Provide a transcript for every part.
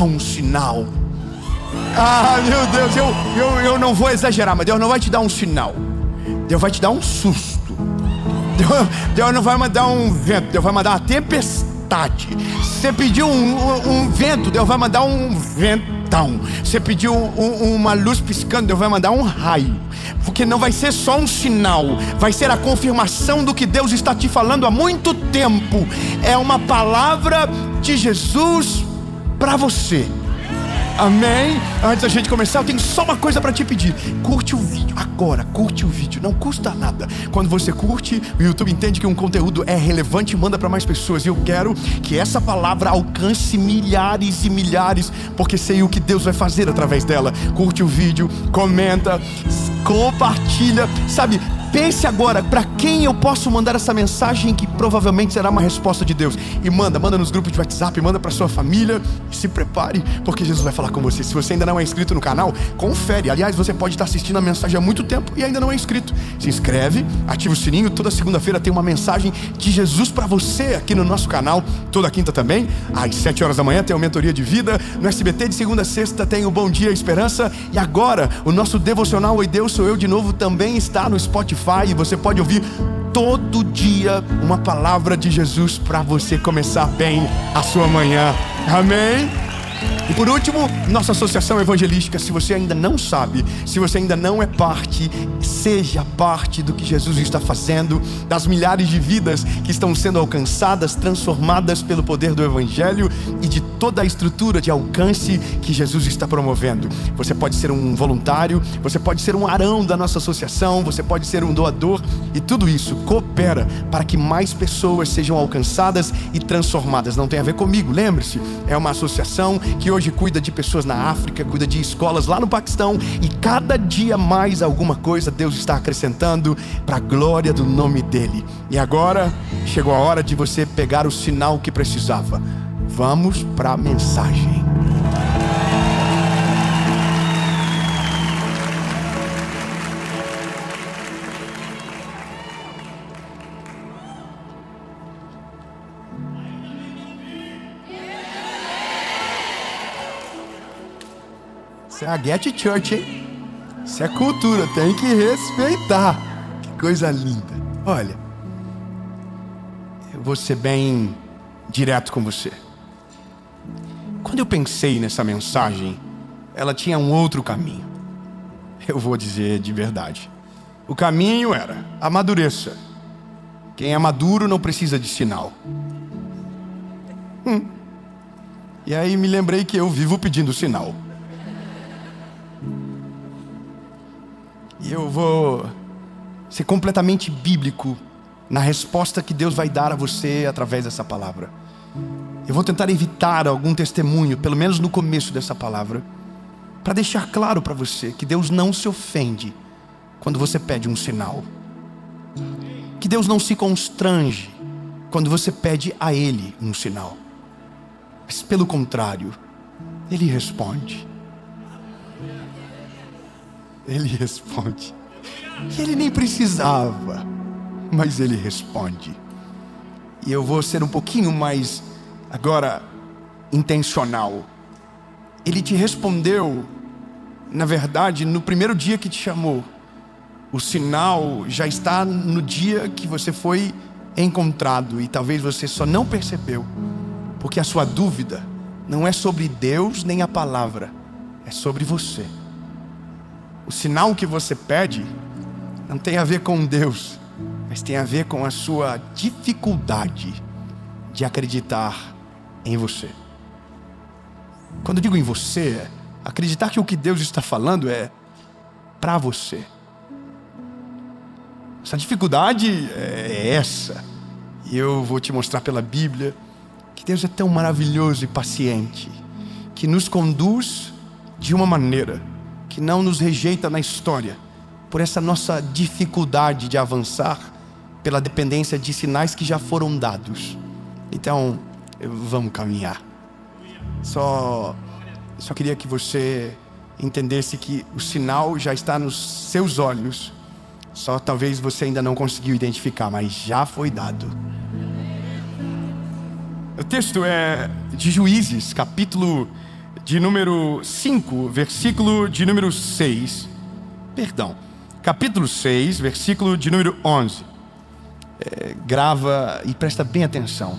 um sinal. Ah, meu Deus, eu não vou exagerar, mas Deus não vai te dar um sinal. Deus vai te dar um susto. Deus não vai mandar um vento, Deus vai mandar uma tempestade. Você pediu um vento, Deus vai mandar um ventão. Você pediu uma luz piscando, Deus vai mandar um raio. Porque não vai ser só um sinal, vai ser a confirmação do que Deus está te falando há muito tempo. É uma palavra de Jesus para você. Amém? Antes da gente começar, eu tenho só uma coisa para te pedir. Curte o vídeo agora, curte o vídeo, não custa nada. Quando você curte, o YouTube entende que um conteúdo é relevante e manda para mais pessoas. E eu quero que essa palavra alcance milhares e milhares, porque sei o que Deus vai fazer através dela. Curte o vídeo, comenta, compartilha, sabe? Pense agora, para quem eu posso mandar essa mensagem que provavelmente será uma resposta de Deus. E manda nos grupos de WhatsApp, manda para sua família. E se prepare, porque Jesus vai falar com você. Se você ainda não é inscrito no canal, confere. Aliás, você pode estar assistindo a mensagem há muito tempo e ainda não é inscrito. Se inscreve, ativa o sininho. Toda segunda-feira tem uma mensagem de Jesus para você aqui no nosso canal. Toda quinta também, às 7 horas da manhã tem o Mentoria de Vida. No SBT de segunda a sexta tem o Bom Dia Esperança. E agora, o nosso devocional Oi Deus Sou Eu de Novo também está no Spotify. E você pode ouvir todo dia uma palavra de Jesus para você começar bem a sua manhã. Amém? E por último, nossa associação evangelística. Se você ainda não sabe, se você ainda não é parte, seja parte do que Jesus está fazendo, das milhares de vidas que estão sendo alcançadas, transformadas pelo poder do Evangelho e de toda a estrutura de alcance que Jesus está promovendo. Você pode ser um voluntário, você pode ser um arão da nossa associação, você pode ser um doador, e tudo isso coopera para que mais pessoas sejam alcançadas e transformadas. Não tem a ver comigo, lembre-se, é uma associação que hoje cuida de pessoas na África, cuida de escolas lá no Paquistão, e cada dia mais alguma coisa Deus está acrescentando para a glória do nome dele. E agora chegou a hora de você pegar o sinal que precisava. Vamos para a mensagem. Isso é a Get Church, hein? Isso é cultura, tem que respeitar. Que coisa linda. Olha, eu vou ser bem direto com você. Quando eu pensei nessa mensagem, ela tinha um outro caminho. Eu vou dizer de verdade. O caminho era: amadureça. Quem é maduro não precisa de sinal. E aí me lembrei que eu vivo pedindo sinal. E eu vou ser completamente bíblico na resposta que Deus vai dar a você através dessa palavra. Eu vou tentar evitar algum testemunho, pelo menos no começo dessa palavra, para deixar claro para você que Deus não se ofende quando você pede um sinal. Que Deus não se constrange quando você pede a Ele um sinal. Mas pelo contrário, Ele responde. Ele responde. Ele nem precisava, mas Ele responde. E eu vou ser um pouquinho mais, agora, intencional. Ele te respondeu, na verdade, no primeiro dia que te chamou. O sinal já está no dia que você foi encontrado, e talvez você só não percebeu, porque a sua dúvida não é sobre Deus nem a palavra, é sobre você. O sinal que você pede não tem a ver com Deus, mas tem a ver com a sua dificuldade de acreditar em você. Quando eu digo em você, acreditar que o que Deus está falando é para você. Essa dificuldade é essa. E eu vou te mostrar pela Bíblia que Deus é tão maravilhoso e paciente, que nos conduz de uma maneira que não nos rejeita na história, por essa nossa dificuldade de avançar, pela dependência de sinais que já foram dados. Então, vamos caminhar. Só queria que você entendesse que o sinal já está nos seus olhos. Só talvez você ainda não conseguiu identificar, mas já foi dado. O texto é de Juízes, capítulo de número 5, versículo de número 6. Perdão, capítulo 6, versículo de número 11. Grava e presta bem atenção.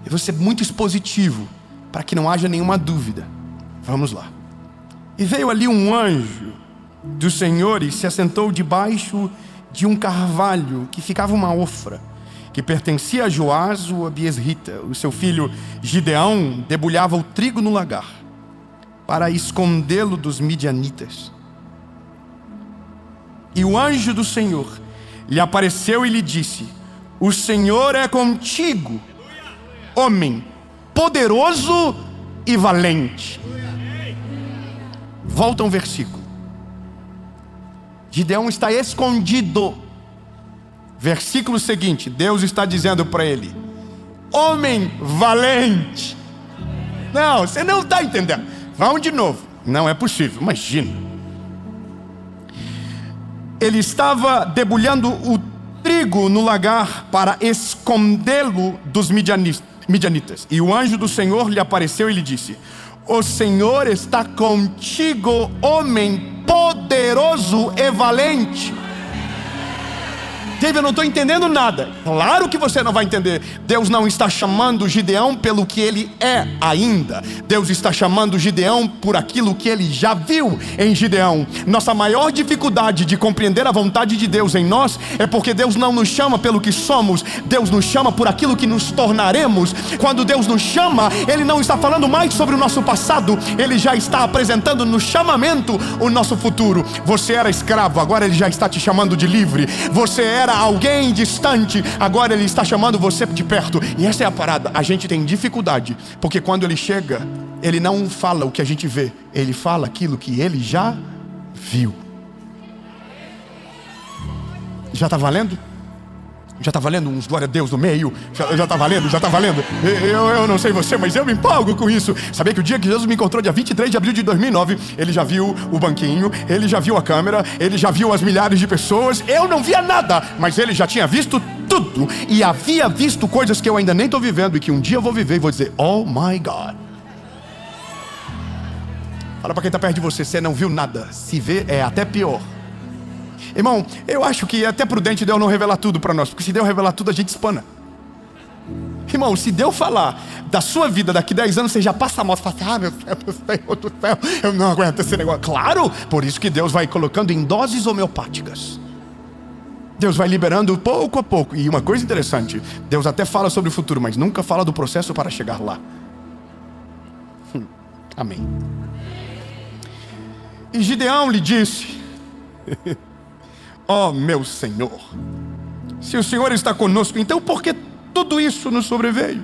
Eu vou ser muito expositivo, para que não haja nenhuma dúvida. Vamos lá. E veio ali um anjo do Senhor e se assentou debaixo de um carvalho que ficava uma ofra, que pertencia a Joás o abiesrita. O seu filho Gideão debulhava o trigo no lagar, para escondê-lo dos midianitas. E o anjo do Senhor lhe apareceu e lhe disse: o Senhor é contigo, homem poderoso e valente. Volta um versículo. Gideão está escondido. Versículo seguinte, Deus está dizendo para ele: homem valente. Não, você não está entendendo. Vamos de novo. Não é possível, imagina. Ele estava debulhando o trigo no lagar para escondê-lo dos midianitas. E o anjo do Senhor lhe apareceu e lhe disse: o Senhor está contigo, homem poderoso e valente. David, eu não estou entendendo nada. Claro que você não vai entender. Deus não está chamando Gideão pelo que ele é ainda. Deus está chamando Gideão por aquilo que ele já viu em Gideão. Nossa maior dificuldade de compreender a vontade de Deus em nós é porque Deus não nos chama pelo que somos. Deus nos chama por aquilo que nos tornaremos. Quando Deus nos chama, Ele não está falando mais sobre o nosso passado. Ele já está apresentando no chamamento o nosso futuro. Você era escravo, agora Ele já está te chamando de livre. Você era alguém distante, agora Ele está chamando você de perto. E essa é a parada. A gente tem dificuldade, porque quando Ele chega, Ele não fala o que a gente vê, Ele fala aquilo que Ele já viu. Já está valendo? Já está valendo uns glória a Deus no meio? Já está valendo? Já está valendo? Eu não sei você, mas eu me empolgo com isso. Sabia que o dia que Jesus me encontrou, dia 23 de abril de 2009, Ele já viu o banquinho, Ele já viu a câmera, Ele já viu as milhares de pessoas. Eu não via nada, mas Ele já tinha visto tudo. E havia visto coisas que eu ainda nem estou vivendo e que um dia eu vou viver e vou dizer: oh my God. Fala para quem está perto de você: você não viu nada. Se vê é até pior. Irmão, eu acho que é até prudente Deus não revelar tudo para nós, porque se Deus revelar tudo, a gente espana. Irmão, se Deus falar da sua vida daqui 10 anos, você já passa a moto e fala assim: ah, meu Deus do céu, eu não aguento esse negócio. Claro, por isso que Deus vai colocando em doses homeopáticas. Deus vai liberando pouco a pouco. E uma coisa interessante, Deus até fala sobre o futuro, mas nunca fala do processo para chegar lá. Amém. E Gideão lhe disse: ó meu Senhor, se o Senhor está conosco, então por que tudo isso nos sobreveio?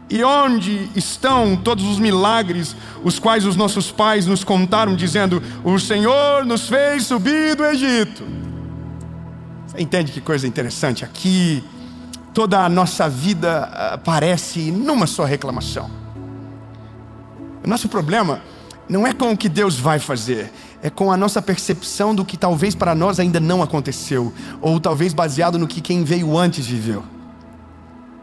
E onde estão todos os milagres os quais os nossos pais nos contaram, dizendo: o Senhor nos fez subir do Egito? Você entende que coisa interessante? Aqui toda a nossa vida parece numa só reclamação. O nosso problema não é com o que Deus vai fazer, é com a nossa percepção do que talvez para nós ainda não aconteceu, ou talvez baseado no que quem veio antes viveu.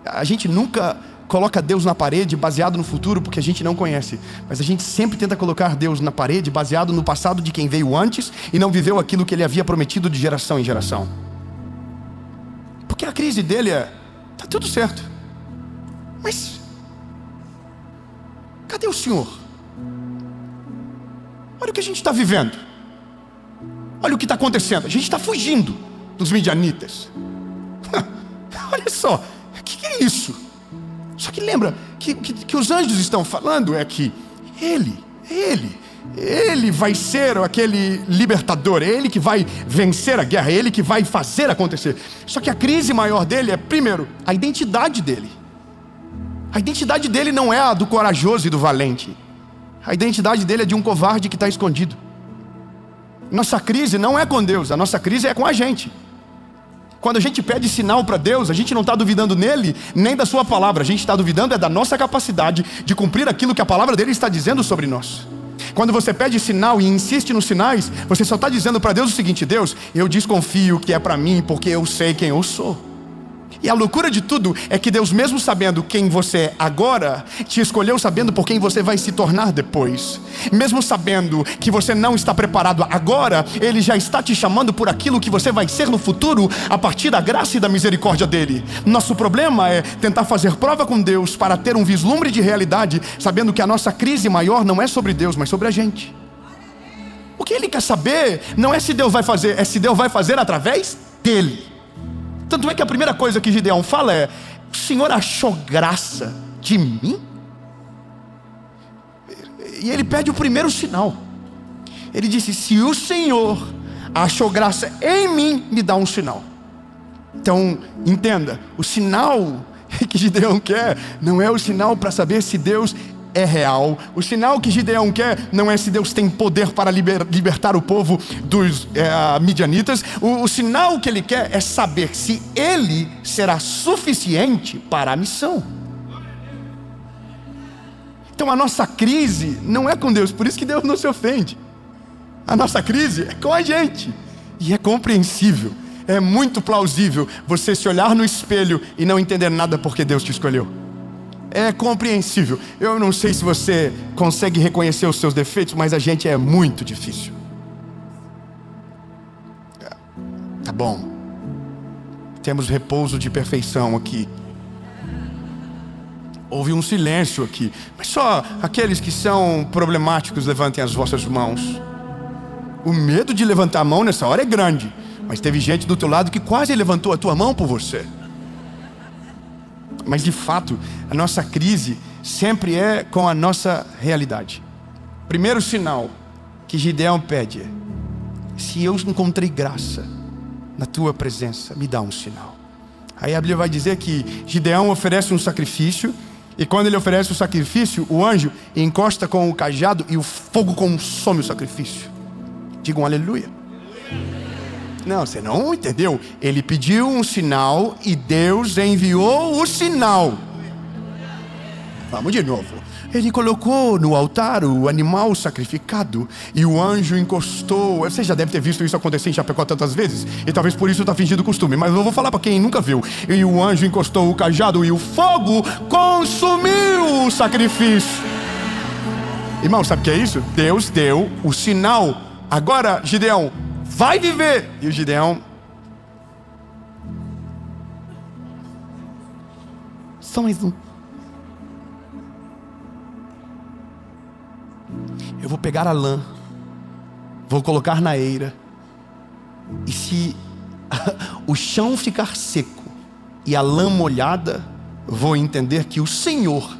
A gente nunca coloca Deus na parede baseado no futuro porque a gente não conhece, mas a gente sempre tenta colocar Deus na parede baseado no passado de quem veio antes e não viveu aquilo que Ele havia prometido de geração em geração. Porque a crise dele tá tudo certo, mas cadê o Senhor? Olha o que a gente está vivendo. Olha o que está acontecendo. A gente está fugindo dos midianitas. Olha só, o que é isso? Só que lembra que os anjos estão falando é que Ele vai ser aquele libertador. É Ele que vai vencer a guerra. É Ele que vai fazer acontecer. Só que a crise maior dele é, primeiro, a identidade dele. A identidade dele não é a do corajoso e do valente. A identidade dele é de um covarde que está escondido. Nossa crise não é com Deus, a nossa crise é com a gente. Quando a gente pede sinal para Deus, a gente não está duvidando nele, nem da sua palavra. A gente está duvidando da nossa capacidade de cumprir aquilo que a palavra dele está dizendo sobre nós. Quando você pede sinal e insiste nos sinais, você só está dizendo para Deus o seguinte: Deus, eu desconfio que é para mim porque eu sei quem eu sou. E a loucura de tudo é que Deus, mesmo sabendo quem você é agora, te escolheu sabendo por quem você vai se tornar depois. Mesmo sabendo que você não está preparado agora, Ele já está te chamando por aquilo que você vai ser no futuro, a partir da graça e da misericórdia dEle. Nosso problema é tentar fazer prova com Deus para ter um vislumbre de realidade, sabendo que a nossa crise maior não é sobre Deus, mas sobre a gente. O que Ele quer saber não é se Deus vai fazer, é se Deus vai fazer através dEle. Tanto é que a primeira coisa que Gideão fala é: o Senhor achou graça de mim? E ele pede o primeiro sinal. Ele disse: se o Senhor achou graça em mim, me dá um sinal. Então, entenda, o sinal que Gideão quer não é o sinal para saber se Deus é real. O sinal que Gideão quer não é se Deus tem poder para libertar o povo dos midianitas. O sinal que ele quer é saber se ele será suficiente para a missão. Então a nossa crise não é com Deus, por isso que Deus não se ofende. A nossa crise é com a gente. E é compreensível, é muito plausível você se olhar no espelho e não entender nada porque Deus te escolheu. É compreensível. Eu não sei se você consegue reconhecer os seus defeitos, mas a gente é muito difícil. Tá bom. Temos repouso de perfeição aqui. Houve um silêncio aqui. Mas só aqueles que são problemáticos levantem as vossas mãos. O medo de levantar a mão nessa hora é grande. Mas teve gente do teu lado que quase levantou a tua mão por você. Mas de fato, a nossa crise sempre é com a nossa realidade. Primeiro sinal que Gideão pede é: se eu encontrei graça na tua presença, me dá um sinal. Aí a Bíblia vai dizer que Gideão oferece um sacrifício, e quando ele oferece o sacrifício, o anjo encosta com o cajado e o fogo consome o sacrifício. Digam aleluia. Não, você não entendeu. Ele pediu um sinal e Deus enviou o sinal. Vamos de novo. Ele colocou no altar o animal sacrificado e o anjo encostou. Você já deve ter visto isso acontecer em Chapecó tantas vezes, e talvez por isso está fingindo costume, mas eu vou falar para quem nunca viu. E o anjo encostou o cajado e o fogo consumiu o sacrifício. Irmão, sabe o que é isso? Deus deu o sinal. Agora, Gideão, vai viver. E o Gideão: só mais um. Eu vou pegar a lã, vou colocar na eira, e se o chão ficar seco e a lã molhada, vou entender que o Senhor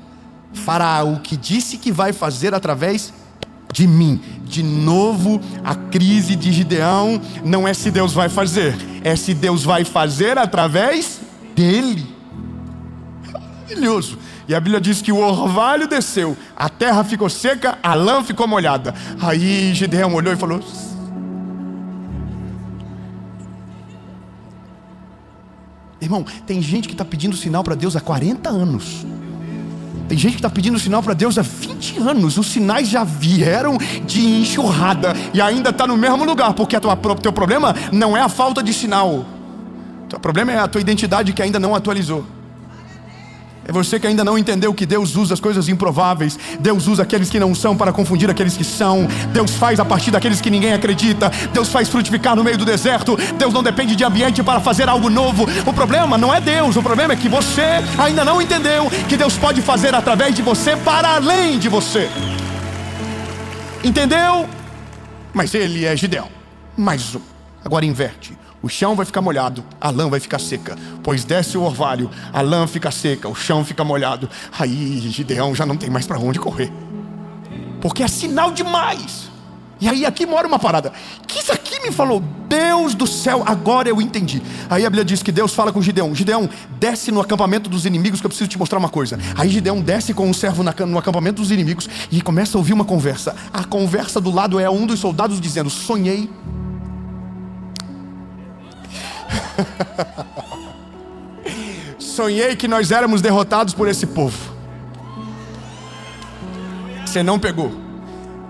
fará o que disse que vai fazer através de mim. De novo, a crise de Gideão não é se Deus vai fazer, é se Deus vai fazer através dele. Maravilhoso. E a Bíblia diz que o orvalho desceu, a terra ficou seca, a lã ficou molhada. Aí Gideão olhou e falou: irmão, tem gente que está pedindo sinal para Deus há 40 anos. Tem gente que está pedindo sinal para Deus há 20 anos. Os sinais já vieram de enxurrada e ainda está no mesmo lugar, porque teu problema não é a falta de sinal. Teu problema é a tua identidade que ainda não atualizou. É você que ainda não entendeu que Deus usa as coisas improváveis. Deus usa aqueles que não são para confundir aqueles que são. Deus faz a partir daqueles que ninguém acredita. Deus faz frutificar no meio do deserto. Deus não depende de ambiente para fazer algo novo. O problema não é Deus, o problema é que você ainda não entendeu que Deus pode fazer através de você para além de você. Entendeu? Mas ele é Gideão. Mais um. Agora inverte. O chão vai ficar molhado, a lã vai ficar seca. Pois desce o orvalho, a lã fica seca, o chão fica molhado. Aí Gideão já não tem mais para onde correr, porque é sinal demais. E aí aqui mora uma parada. Que isso aqui me falou: Deus do céu, agora eu entendi. Aí a Bíblia diz que Deus fala com Gideão: Gideão, desce no acampamento dos inimigos que eu preciso te mostrar uma coisa. Aí Gideão desce com um servo no acampamento dos inimigos e começa a ouvir uma conversa. A conversa do lado é um dos soldados dizendo: sonhei. Sonhei que nós éramos derrotados por esse povo. Você não pegou.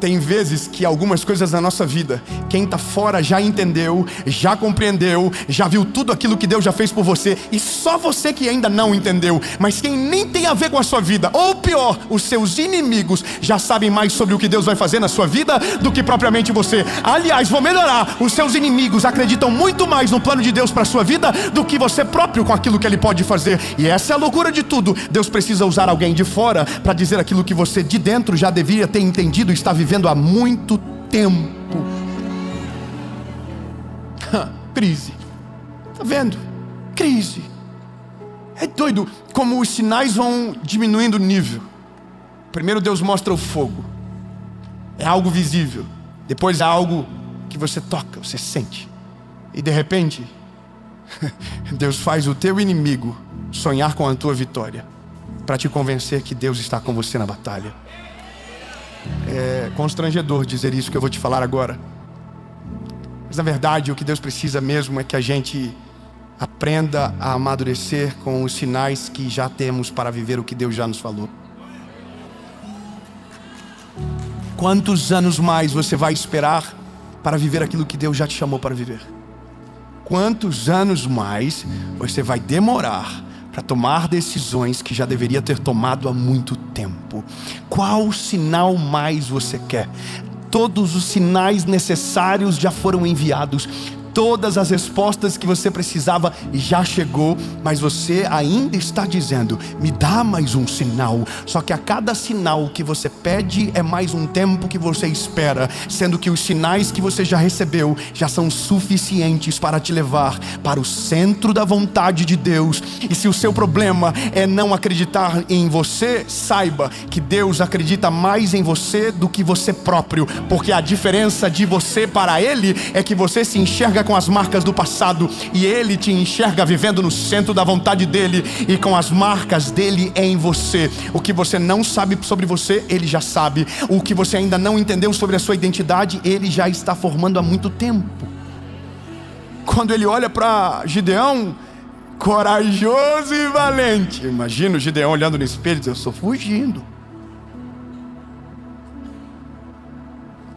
Tem vezes que algumas coisas na nossa vida, quem está fora já entendeu, já compreendeu, já viu tudo aquilo que Deus já fez por você, e só você que ainda não entendeu. Mas quem nem tem a ver com a sua vida, ou pior, os seus inimigos, já sabem mais sobre o que Deus vai fazer na sua vida do que propriamente você. Aliás, vou melhorar, os seus inimigos acreditam muito mais no plano de Deus para a sua vida do que você próprio com aquilo que Ele pode fazer. E essa é a loucura de tudo. Deus precisa usar alguém de fora para dizer aquilo que você de dentro já deveria ter entendido e está vivendo há muito tempo. Crise. Tá vendo? Crise. É doido como os sinais vão diminuindo o nível. Primeiro Deus mostra o fogo. É algo visível. Depois é algo que você toca, você sente. E de repente Deus faz o teu inimigo sonhar com a tua vitória, para te convencer que Deus está com você na batalha. É constrangedor dizer isso que eu vou te falar agora, mas na verdade o que Deus precisa mesmo é que a gente aprenda a amadurecer com os sinais que já temos para viver o que Deus já nos falou. Quantos anos mais você vai esperar para viver aquilo que Deus já te chamou para viver? Quantos anos mais você vai demorar para tomar decisões que já deveria ter tomado há muito tempo? Qual sinal mais você quer? Todos os sinais necessários já foram enviados. Todas as respostas que você precisava já chegou, mas você ainda está dizendo: me dá mais um sinal. Só que a cada sinal que você pede é mais um tempo que você espera, sendo que os sinais que você já recebeu já são suficientes para te levar para o centro da vontade de Deus. E se o seu problema é não acreditar em você, saiba que Deus acredita mais em você do que você próprio, porque a diferença de você para Ele é que você se enxerga com as marcas do passado e Ele te enxerga vivendo no centro da vontade dEle e com as marcas dEle em você. O que você não sabe sobre você, Ele já sabe. O que você ainda não entendeu sobre a sua identidade, Ele já está formando há muito tempo. Quando Ele olha para Gideão, corajoso e valente, imagina o Gideão olhando no espelho e diz: eu estou fugindo.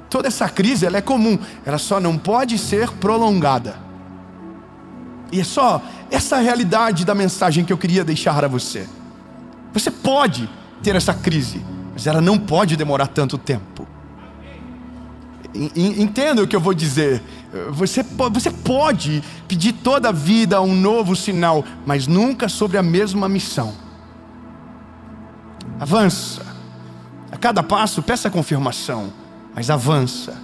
Toda essa crise, ela é comum, ela só não pode ser prolongada. E é só essa realidade da mensagem que eu queria deixar a você. Você pode ter essa crise, mas ela não pode demorar tanto tempo. Entenda o que eu vou dizer. Você pode pedir toda a vida um novo sinal, mas nunca sobre a mesma missão. Avança. A cada passo, peça confirmação. Mas avança.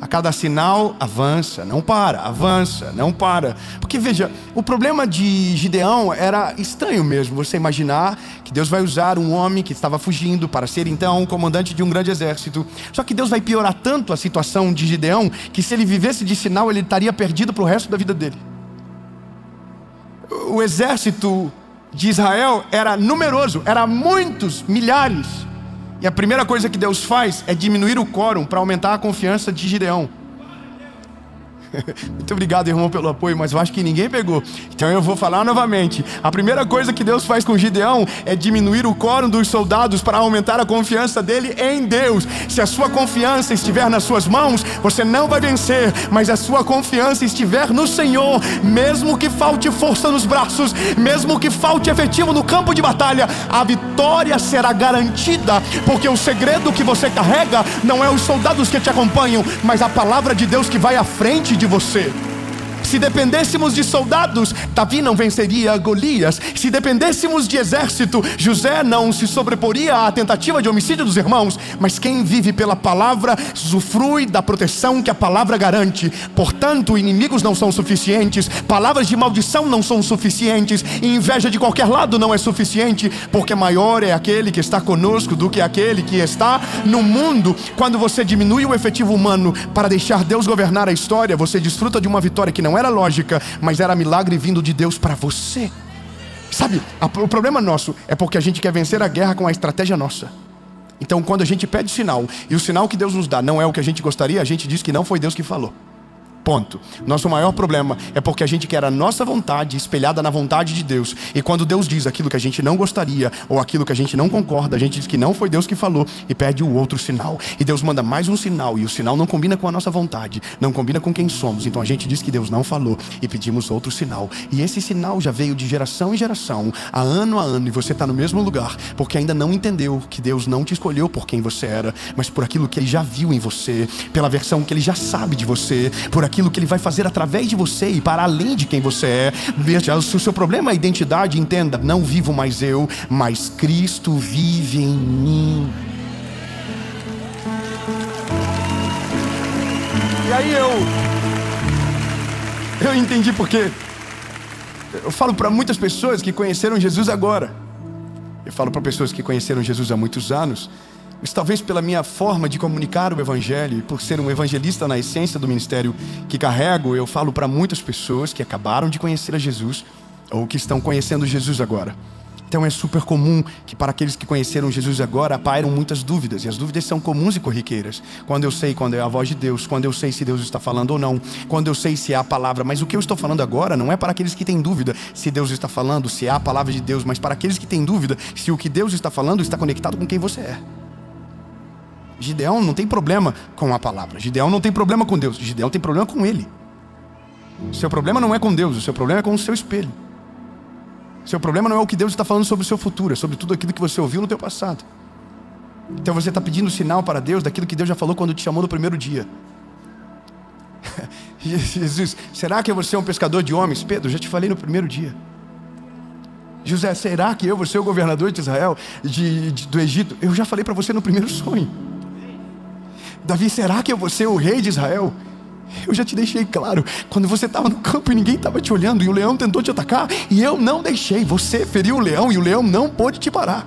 A cada sinal, avança, não para, avança, não para. Porque veja, o problema de Gideão era estranho mesmo. Você imaginar que Deus vai usar um homem que estava fugindo para ser então comandante de um grande exército. Só que Deus vai piorar tanto a situação de Gideão, que se ele vivesse de sinal, ele estaria perdido para o resto da vida dele. O exército de Israel era numeroso, era muitos, milhares. E a primeira coisa que Deus faz é diminuir o quórum para aumentar a confiança de Gideão. Muito obrigado, irmão, pelo apoio, mas eu acho que ninguém pegou. Então eu vou falar novamente. A primeira coisa que Deus faz com Gideão é diminuir o quórum dos soldados para aumentar a confiança dele em Deus. Se a sua confiança estiver nas suas mãos, você não vai vencer. Mas a sua confiança estiver no Senhor, mesmo que falte força nos braços, mesmo que falte efetivo no campo de batalha, a vitória será garantida. Porque o segredo que você carrega não é os soldados que te acompanham, mas a palavra de Deus que vai à frente de você. Se dependêssemos de soldados, Davi não venceria Golias. Se dependêssemos de exército, José não se sobreporia à tentativa de homicídio dos irmãos. Mas quem vive pela palavra usufrui da proteção que a palavra garante. Portanto, inimigos não são suficientes, palavras de maldição não são suficientes, e inveja de qualquer lado não é suficiente, porque maior é aquele que está conosco do que aquele que está no mundo. Quando você diminui o efetivo humano para deixar Deus governar a história, você desfruta de uma vitória que não era lógica, mas era milagre vindo de Deus para você. Sabe, o problema nosso é porque a gente quer vencer a guerra com a estratégia nossa. Então quando a gente pede sinal, e o sinal que Deus nos dá não é o que a gente gostaria, a gente diz que não foi Deus que falou. Ponto. Nosso maior problema é porque a gente quer a nossa vontade espelhada na vontade de Deus. E quando Deus diz aquilo que a gente não gostaria, ou aquilo que a gente não concorda, a gente diz que não foi Deus que falou e pede o outro sinal. E Deus manda mais um sinal, e o sinal não combina com a nossa vontade, não combina com quem somos. Então a gente diz que Deus não falou e pedimos outro sinal. E esse sinal já veio de geração em geração, a ano, e você está no mesmo lugar, porque ainda não entendeu que Deus não te escolheu por quem você era, mas por aquilo que Ele já viu em você, pela versão que Ele já sabe de você, por aquilo que Ele vai fazer através de você e para além de quem você é. Veja, se o seu problema é a identidade, entenda: não vivo mais eu, mas Cristo vive em mim. E aí eu entendi porque eu falo para muitas pessoas que conheceram Jesus agora. Eu falo para pessoas que conheceram Jesus há muitos anos, mas talvez pela minha forma de comunicar o Evangelho e por ser um evangelista na essência do ministério que carrego, eu falo para muitas pessoas que acabaram de conhecer a Jesus ou que estão conhecendo Jesus agora. Então é super comum que para aqueles que conheceram Jesus agora pairam muitas dúvidas, e as dúvidas são comuns e corriqueiras. Quando eu sei quando é a voz de Deus, quando eu sei se Deus está falando ou não, quando eu sei se é a palavra. Mas o que eu estou falando agora não é para aqueles que têm dúvida se Deus está falando, se é a palavra de Deus, mas para aqueles que têm dúvida se o que Deus está falando está conectado com quem você é. Gideão não tem problema com a palavra, Gideão não tem problema com Deus, Gideão tem problema com ele. O seu problema não é com Deus, o seu problema é com o seu espelho. Seu problema não é o que Deus está falando sobre o seu futuro, é sobre tudo aquilo que você ouviu no teu passado. Então você está pedindo sinal para Deus daquilo que Deus já falou quando te chamou no primeiro dia. Jesus, será que eu vou ser um pescador de homens? Pedro, já te falei no primeiro dia. José, será que eu vou ser o governador de Israel, do Egito? Eu já falei para você no primeiro sonho. Davi, será que eu vou ser o rei de Israel? Eu já te deixei claro, quando você estava no campo e ninguém estava te olhando, e o leão tentou te atacar, e eu não deixei. Você feriu o leão e o leão não pôde te parar.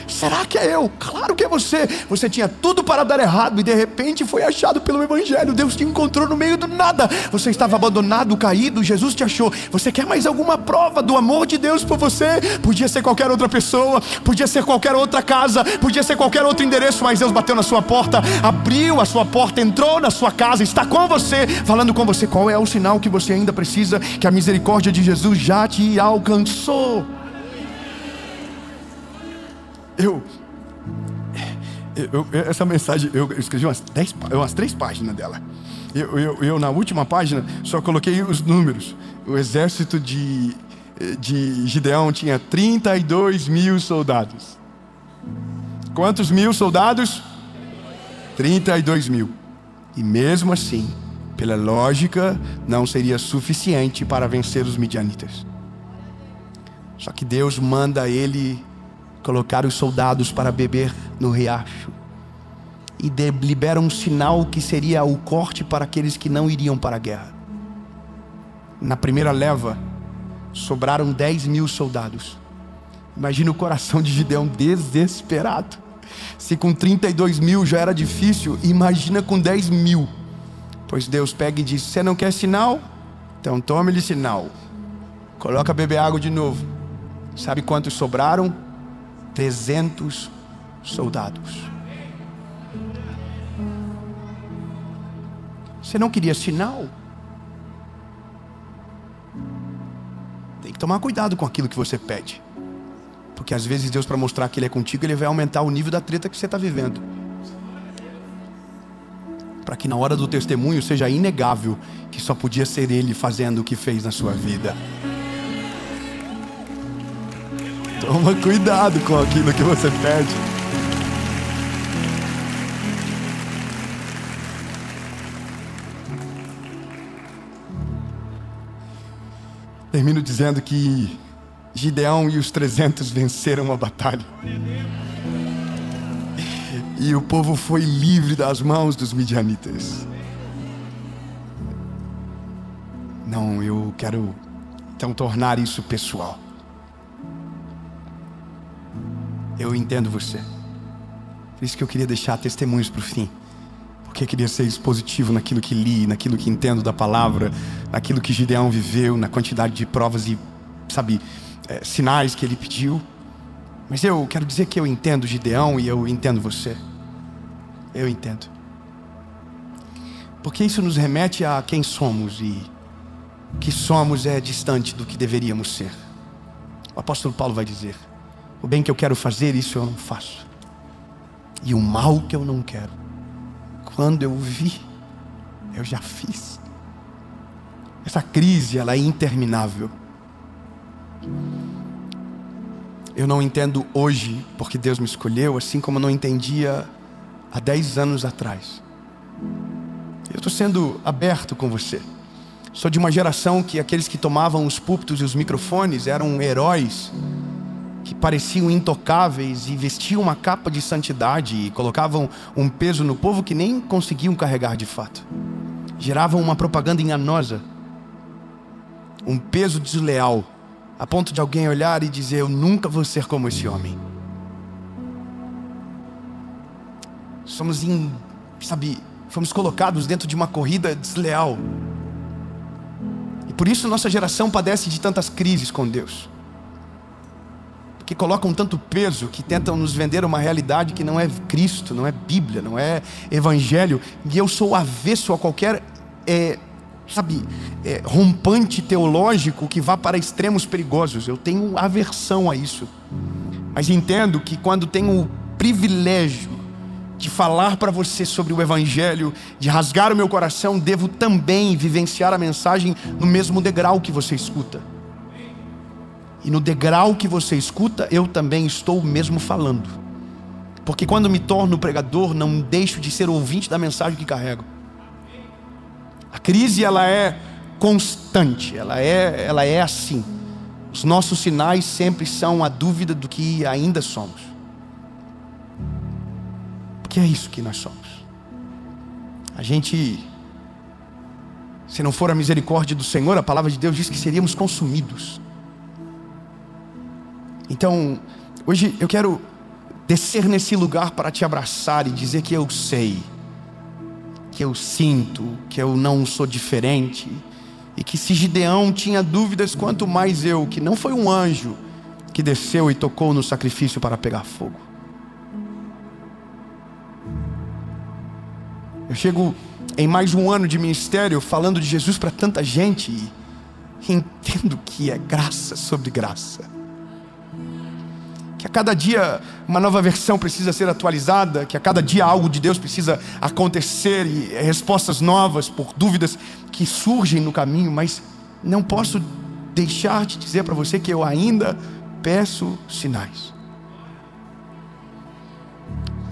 Será que é eu? Claro que é você. Você tinha tudo para dar errado e de repente foi achado pelo Evangelho. Deus te encontrou no meio do nada. Você estava abandonado, caído, Jesus te achou. Você quer mais alguma prova do amor de Deus por você? Podia ser qualquer outra pessoa, podia ser qualquer outra casa, podia ser qualquer outro endereço, mas Deus bateu na sua porta, abriu a sua porta, entrou na sua casa, está com você, falando com você. Qual é o sinal que você ainda precisa? Que a misericórdia de Jesus já te alcançou. Essa mensagem, eu escrevi umas 3 páginas dela. Eu na última página só coloquei os números. O exército de Gideão tinha 32 mil soldados. Quantos mil soldados? 32 mil. E mesmo assim, pela lógica, não seria suficiente para vencer os midianitas. Só que Deus manda ele colocar os soldados para beber no riacho e libera um sinal que seria o corte para aqueles que não iriam para a guerra. Na primeira leva sobraram 10 mil soldados. Imagina o coração de Gideão desesperado. Se com 32 mil já era difícil, imagina com 10 mil. Pois Deus pega e diz: você não quer sinal? Então tome-lhe sinal. Coloca beber água de novo. Sabe quantos sobraram? 300 soldados. Você não queria sinal? Tem que tomar cuidado com aquilo que você pede, porque às vezes Deus, para mostrar que Ele é contigo, Ele vai aumentar o nível da treta que você está vivendo, para que na hora do testemunho seja inegável que só podia ser Ele fazendo o que fez na sua vida. Toma cuidado com aquilo que você pede. Termino dizendo que Gideão e os 300 venceram a batalha. E o povo foi livre das mãos dos midianitas. Não, eu quero então tornar isso pessoal. Eu entendo você. Por isso que eu queria deixar testemunhos para o fim. Porque eu queria ser expositivo naquilo que li, naquilo que entendo da palavra, naquilo que Gideão viveu, na quantidade de provas e, sinais que ele pediu. Mas eu quero dizer que eu entendo Gideão e eu entendo você. Eu entendo. Porque isso nos remete a quem somos, e o que somos é distante do que deveríamos ser. O apóstolo Paulo vai dizer: o bem que eu quero fazer, isso eu não faço, e o mal que eu não quero, quando eu vi, eu já fiz. Essa crise, ela é interminável. Eu não entendo hoje porque Deus me escolheu, assim como eu não entendia há 10 anos atrás. Eu estou sendo aberto com você. Sou de uma geração que aqueles que tomavam os púlpitos e os microfones eram heróis, que pareciam intocáveis e vestiam uma capa de santidade e colocavam um peso no povo que nem conseguiam carregar de fato. Geravam uma propaganda enganosa, um peso desleal, a ponto de alguém olhar e dizer: eu nunca vou ser como esse homem. Fomos colocados dentro de uma corrida desleal. E por isso nossa geração padece de tantas crises com Deus. Porque colocam tanto peso, que tentam nos vender uma realidade que não é Cristo, não é Bíblia, não é Evangelho. E eu sou avesso a qualquer rompante teológico que vá para extremos perigosos. Eu tenho aversão a isso. Mas entendo que quando tenho o privilégio de falar para você sobre o Evangelho, de rasgar o meu coração, devo também vivenciar a mensagem no mesmo degrau que você escuta. E no degrau que você escuta, eu também estou mesmo falando. Porque quando me torno pregador, não deixo de ser ouvinte da mensagem que carrego. A crise, ela é constante, ela é assim. Os nossos sinais sempre são a dúvida do que ainda somos. Porque é isso que nós somos. A gente, se não for a misericórdia do Senhor, a palavra de Deus diz que seríamos consumidos. Então, hoje eu quero descer nesse lugar para te abraçar e dizer que eu sei, que eu sinto, que eu não sou diferente, e que se Gideão tinha dúvidas, quanto mais eu, que não foi um anjo que desceu e tocou no sacrifício para pegar fogo. Eu chego em mais um ano de ministério falando de Jesus para tanta gente e entendo que é graça sobre graça. Que a cada dia uma nova versão precisa ser atualizada, que a cada dia algo de Deus precisa acontecer e respostas novas por dúvidas que surgem no caminho, mas não posso deixar de dizer para você que eu ainda peço sinais.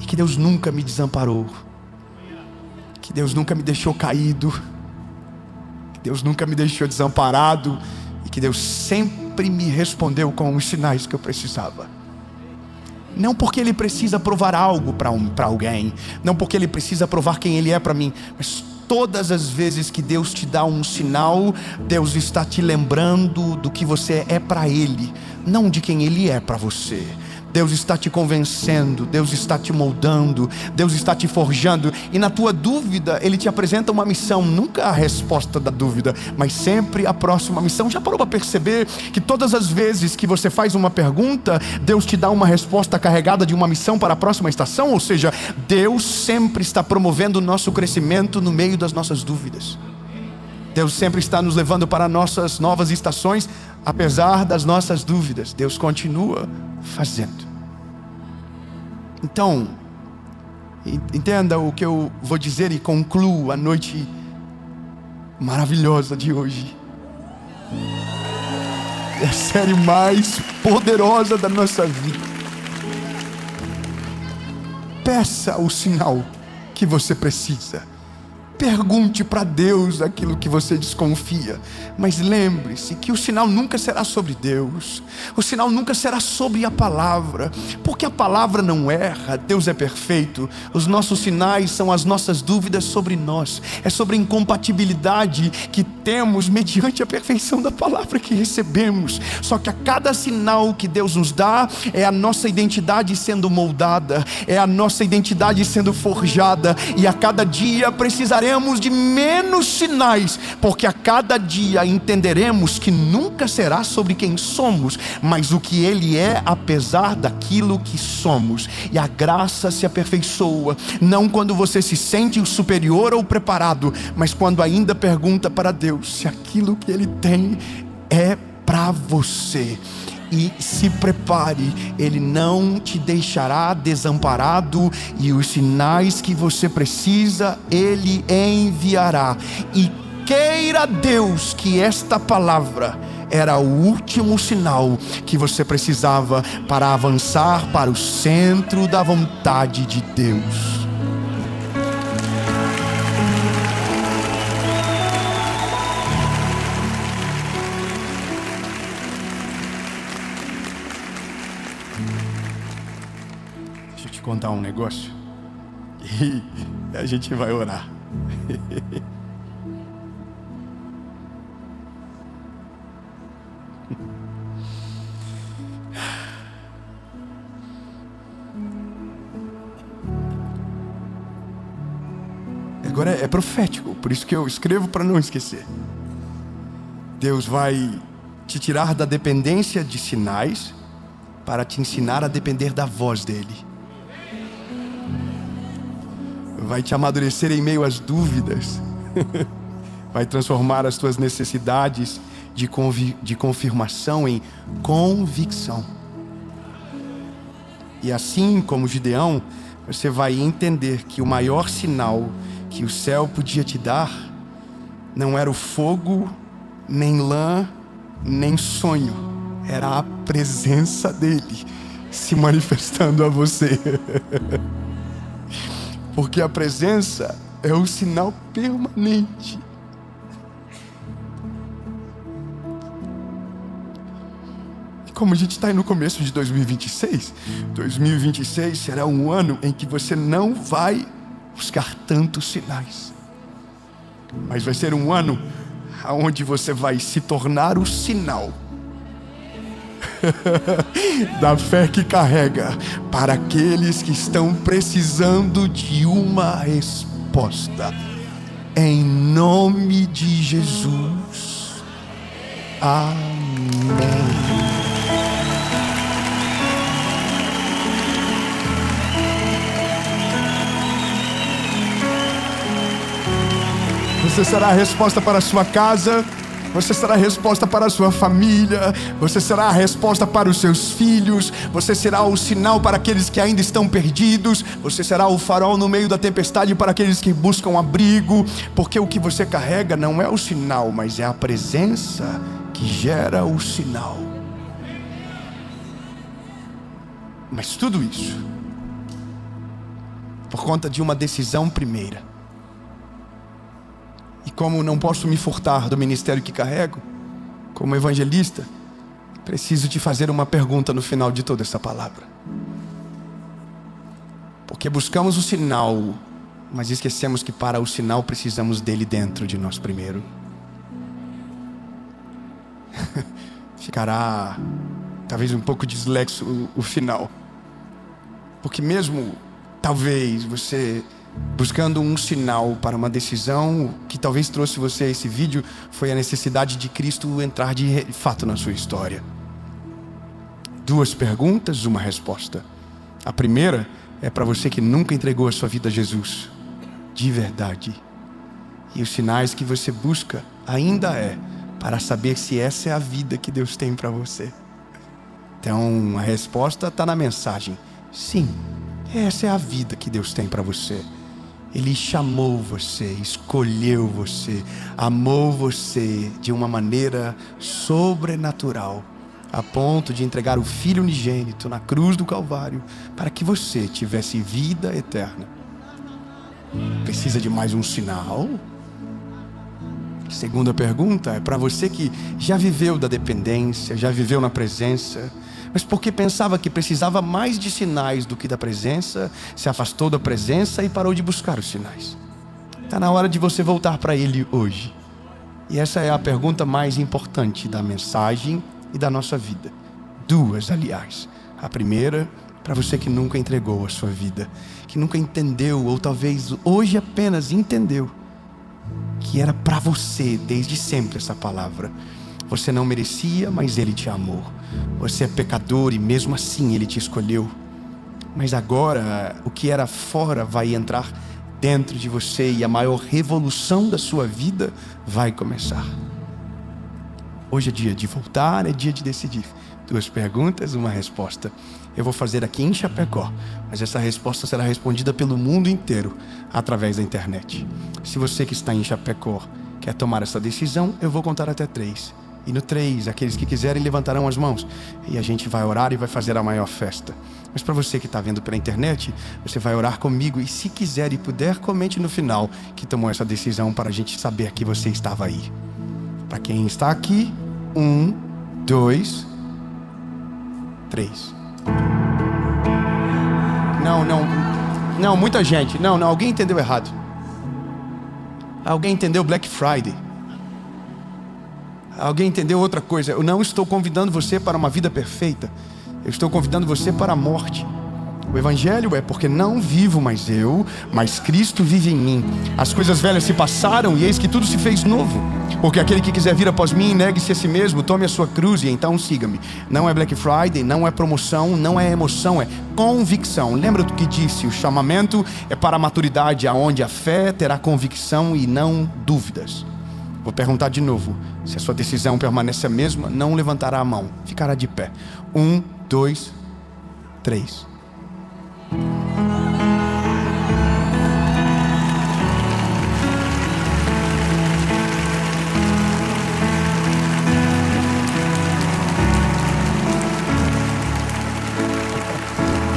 E que Deus nunca me desamparou, que Deus nunca me deixou caído, que Deus nunca me deixou desamparado, e que Deus sempre me respondeu com os sinais que eu precisava. Não porque Ele precisa provar algo para alguém, não porque Ele precisa provar quem Ele é para mim, mas todas as vezes que Deus te dá um sinal, Deus está te lembrando do que você é para Ele, não de quem Ele é para você. Deus está te convencendo, Deus está te moldando, Deus está te forjando, e na tua dúvida Ele te apresenta uma missão, nunca a resposta da dúvida, mas sempre a próxima missão. Já parou para perceber que todas as vezes que você faz uma pergunta, Deus te dá uma resposta carregada de uma missão para a próxima estação? Ou seja, Deus sempre está promovendo o nosso crescimento no meio das nossas dúvidas. Deus sempre está nos levando para nossas novas estações, apesar das nossas dúvidas. Deus continua fazendo. Então, entenda o que eu vou dizer e concluo a noite maravilhosa de hoje. É a série mais poderosa da nossa vida. Peça o sinal que você precisa. Pergunte para Deus aquilo que você desconfia, mas lembre-se que o sinal nunca será sobre Deus, o sinal nunca será sobre a palavra, porque a palavra não erra, Deus é perfeito. Os nossos sinais são as nossas dúvidas sobre nós, é sobre a incompatibilidade que temos mediante a perfeição da palavra que recebemos. Só que a cada sinal que Deus nos dá, é a nossa identidade sendo moldada, é a nossa identidade sendo forjada, e a cada dia precisaremos precisaremos de menos sinais, porque a cada dia entenderemos que nunca será sobre quem somos, mas o que Ele é apesar daquilo que somos. E a graça se aperfeiçoa, não quando você se sente o superior ou preparado, mas quando ainda pergunta para Deus se aquilo que Ele tem é para você. E se prepare, Ele não te deixará desamparado, e os sinais que você precisa Ele enviará. E queira Deus que esta palavra era o último sinal que você precisava para avançar para o centro da vontade de Deus. Contar um negócio e a gente vai orar. Agora é profético, por isso que eu escrevo para não esquecer. Deus vai te tirar da dependência de sinais para te ensinar a depender da voz dele. Vai te amadurecer em meio às dúvidas. Vai transformar as tuas necessidades de confirmação em convicção. E assim como Gideão, você vai entender que o maior sinal que o céu podia te dar não era o fogo, nem lã, nem sonho. Era a presença dele se manifestando a você. Porque a presença é o sinal permanente. E como a gente está aí no começo de 2026, 2026 será um ano em que você não vai buscar tantos sinais, mas vai ser um ano onde você vai se tornar o sinal da fé que carrega para aqueles que estão precisando de uma resposta. Em nome de Jesus. Amém. Você será a resposta para a sua casa. Você será a resposta para a sua família. Você será a resposta para os seus filhos. Você será o sinal para aqueles que ainda estão perdidos. Você será o farol no meio da tempestade para aqueles que buscam abrigo. Porque o que você carrega não é o sinal, mas é a presença que gera o sinal. Mas tudo isso por conta de uma decisão primeira. E como não posso me furtar do ministério que carrego, como evangelista, preciso te fazer uma pergunta no final de toda essa palavra. Porque buscamos o sinal, mas esquecemos que para o sinal precisamos dele dentro de nós primeiro. Ficará talvez um pouco dislexo o final. Porque mesmo talvez você buscando um sinal para uma decisão, o que talvez trouxe você a esse vídeo foi a necessidade de Cristo entrar de fato na sua história. 2 perguntas, uma resposta. A primeira é para você que nunca entregou a sua vida a Jesus de verdade. E os sinais que você busca ainda é para saber se essa é a vida que Deus tem para você. Então a resposta está na mensagem. Sim, essa é a vida que Deus tem para você. Ele chamou você, escolheu você, amou você de uma maneira sobrenatural, a ponto de entregar o Filho unigênito na cruz do Calvário, para que você tivesse vida eterna. Precisa de mais um sinal? Segunda pergunta é para você que já viveu da dependência, já viveu na presença, mas porque pensava que precisava mais de sinais do que da presença, se afastou da presença e parou de buscar os sinais. Está na hora de você voltar para Ele hoje. E essa é a pergunta mais importante da mensagem e da nossa vida. 2, aliás. A primeira, para você que nunca entregou a sua vida, que nunca entendeu, ou talvez hoje apenas entendeu, que era para você desde sempre essa palavra. Você não merecia, mas Ele te amou. Você é pecador e mesmo assim Ele te escolheu. Mas agora o que era fora vai entrar dentro de você e a maior revolução da sua vida vai começar. Hoje é dia de voltar, é dia de decidir. 2 perguntas, 1 resposta. Eu vou fazer aqui em Chapecó, mas essa resposta será respondida pelo mundo inteiro através da internet. Se você que está em Chapecó quer tomar essa decisão, eu vou contar até 3. E no 3, aqueles que quiserem levantarão as mãos e a gente vai orar e vai fazer a maior festa. Mas para você que está vendo pela internet, você vai orar comigo e se quiser e puder, comente no final que tomou essa decisão para a gente saber que você estava aí. Para quem está aqui, 1, 2, 3. Não, muita gente. Não, alguém entendeu errado. Alguém entendeu Black Friday. Alguém entendeu outra coisa. Eu não estou convidando você para uma vida perfeita. Eu estou convidando você para a morte. O Evangelho é porque não vivo mais eu, mas Cristo vive em mim. As coisas velhas se passaram e eis que tudo se fez novo. Porque aquele que quiser vir após mim, negue-se a si mesmo, tome a sua cruz e então siga-me. Não é Black Friday, não é promoção, não é emoção, é convicção. Lembra do que disse? O chamamento é para a maturidade, aonde a fé terá convicção e não dúvidas. Vou perguntar de novo. Se a sua decisão permanece a mesma, não levantará a mão, ficará de pé. 1, 2, 3.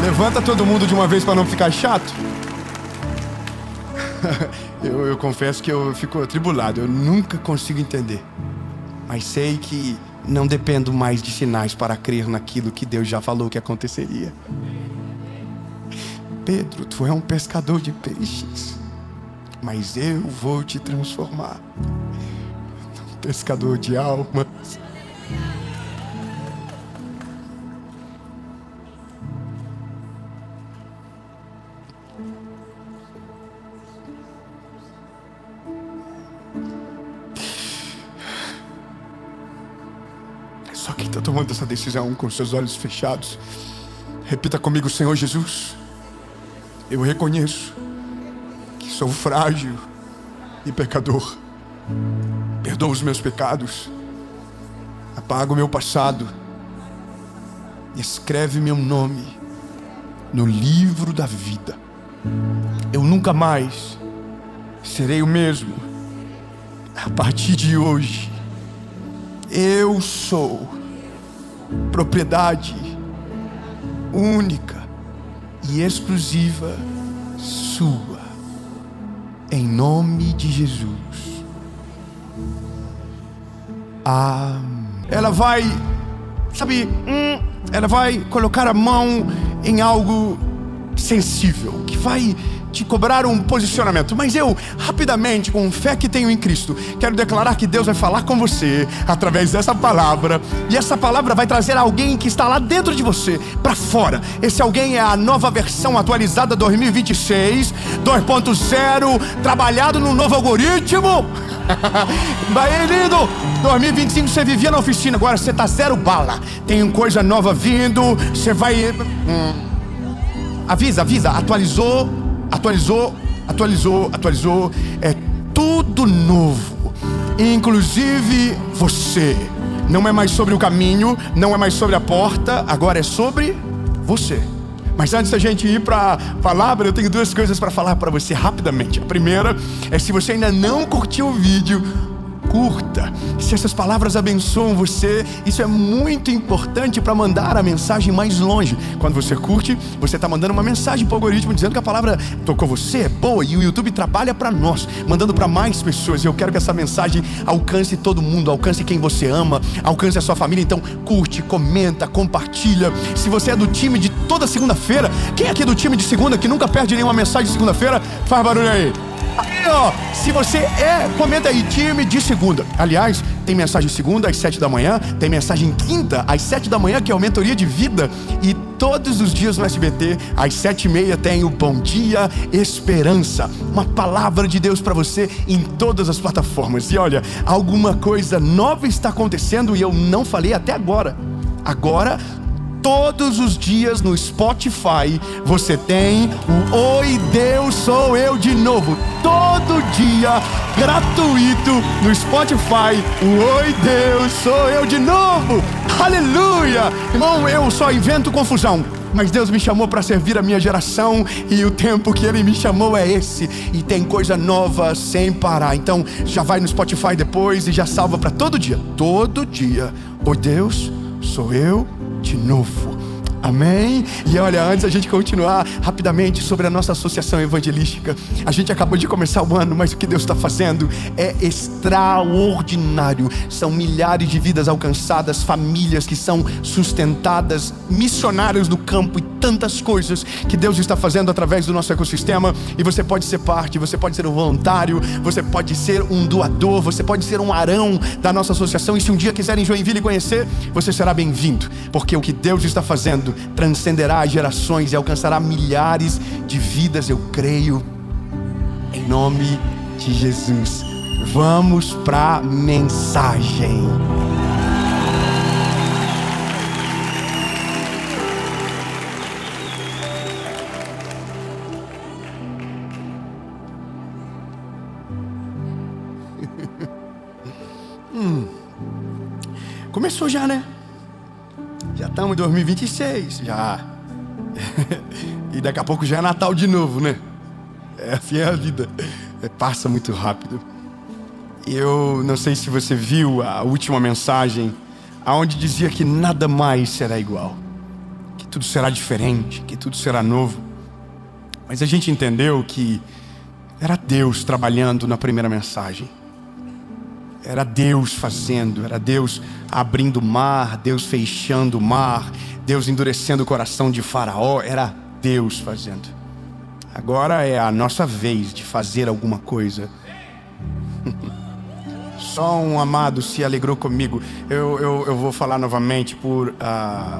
Levanta todo mundo de uma vez para não ficar chato. Eu confesso que eu fico atribulado. Eu nunca consigo entender. Mas sei que não dependo mais de sinais para crer naquilo que Deus já falou que aconteceria. Pedro, tu é um pescador de peixes, mas eu vou te transformar num pescador de almas. Só quem está tomando essa decisão com seus olhos fechados, repita comigo: Senhor Jesus, eu reconheço que sou frágil e pecador. Perdoa os meus pecados, apaga o meu passado e escreve meu nome no livro da vida. Eu nunca mais serei o mesmo. A partir de hoje, eu sou propriedade única e exclusiva sua, em nome de Jesus. Ela vai, ela vai colocar a mão em algo sensível, que vai te cobrar um posicionamento. Mas eu, rapidamente, com fé que tenho em Cristo, quero declarar que Deus vai falar com você através dessa palavra. E essa palavra vai trazer alguém que está lá dentro de você para fora. Esse alguém é a nova versão atualizada 2026 2.0, trabalhado no novo algoritmo. Vai, lindo. 2025 você vivia na oficina, agora você tá 0 bala. Tem coisa nova vindo. Você vai... Avisa, atualizou. É tudo novo, inclusive você. Não é mais sobre o caminho, não é mais sobre a porta, agora é sobre você. Mas antes da gente ir para a palavra, eu tenho 2 coisas para falar para você rapidamente. A primeira é: se você ainda não curtiu o vídeo, curta. Se essas palavras abençoam você, isso é muito importante para mandar a mensagem mais longe. Quando você curte, você está mandando uma mensagem para o algoritmo dizendo que a palavra tocou você, é boa, e o YouTube trabalha para nós, mandando para mais pessoas. E eu quero que essa mensagem alcance todo mundo, alcance quem você ama, alcance a sua família. Então curte, comenta, compartilha. Se você é do time de toda segunda-feira, quem é aqui do time de segunda que nunca perde nenhuma mensagem de segunda-feira? Faz barulho aí. Aí, ó, se você comenta aí, time de segunda. Aliás, tem mensagem segunda às 7 da manhã, tem mensagem quinta às 7 da manhã, que é o Mentoria de Vida. E todos os dias no SBT, às 7h30 tem o Bom Dia Esperança. Uma palavra de Deus para você em todas as plataformas. E olha, alguma coisa nova está acontecendo e eu não falei até agora. Agora, todos os dias no Spotify você tem o Oi Deus Sou Eu de Novo. Todo dia, gratuito, no Spotify, o Oi Deus Sou Eu de Novo. Aleluia! Irmão, eu só invento confusão, mas Deus me chamou para servir a minha geração e o tempo que Ele me chamou é esse. E tem coisa nova sem parar. Então já vai no Spotify depois e já salva para todo dia. Todo dia, Oi Deus Sou Eu de Novo. Amém? E olha, antes a gente continuar rapidamente sobre a nossa associação evangelística, a gente acabou de começar o ano, mas o que Deus está fazendo é extraordinário. São milhares de vidas alcançadas, famílias que são sustentadas, missionários no campo e tantas coisas que Deus está fazendo através do nosso ecossistema. E você pode ser parte, você pode ser um voluntário, você pode ser um doador, você pode ser um arão da nossa associação. E se um dia quiserem Joinville conhecer, você será bem-vindo, porque o que Deus está fazendo transcenderá gerações e alcançará milhares de vidas, eu creio, em nome de Jesus. Vamos para a mensagem. Começou já, né? Já estamos em 2026, já. E daqui a pouco já é Natal de novo, né? Assim é a vida. Passa muito rápido. Eu não sei se você viu a última mensagem, aonde dizia que nada mais será igual, que tudo será diferente, que tudo será novo. Mas a gente entendeu que era Deus trabalhando na primeira mensagem. Era Deus fazendo, era Deus abrindo o mar, Deus fechando o mar, Deus endurecendo o coração de Faraó, era Deus fazendo. Agora é a nossa vez de fazer alguma coisa. Só um amado se alegrou comigo. Eu vou falar novamente por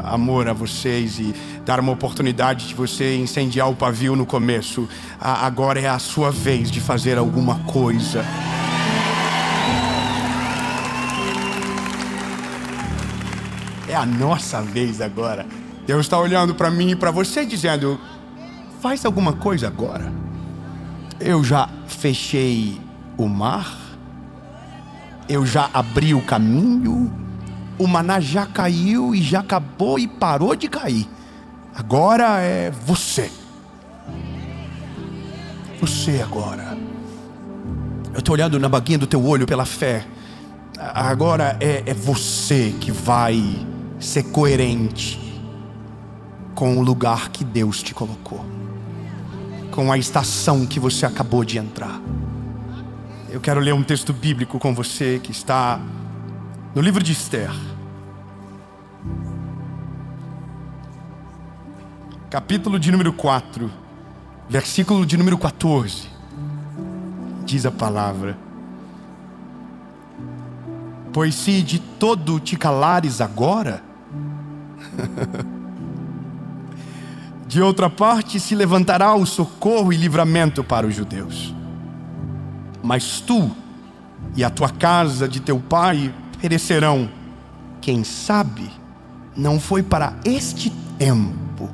amor a vocês e dar uma oportunidade de você incendiar o pavio no começo. Agora é a sua vez de fazer alguma coisa. É a nossa vez agora. Deus está olhando para mim e para você dizendo: faz alguma coisa agora. Eu já fechei o mar, eu já abri o caminho, o maná já caiu e já acabou e parou de cair. Agora é você. Você agora. Eu estou olhando na baguinha do teu olho pela fé. Agora é você que vai ser coerente com o lugar que Deus te colocou, com a estação que você acabou de entrar. Eu quero ler um texto bíblico com você que está no livro de Esther, capítulo de número 4, versículo de número 14. Diz a palavra: pois se de todo te calares agora, de outra parte se levantará o socorro e livramento para os judeus. Mas tu e a tua casa de teu pai perecerão. Quem sabe não foi para este tempo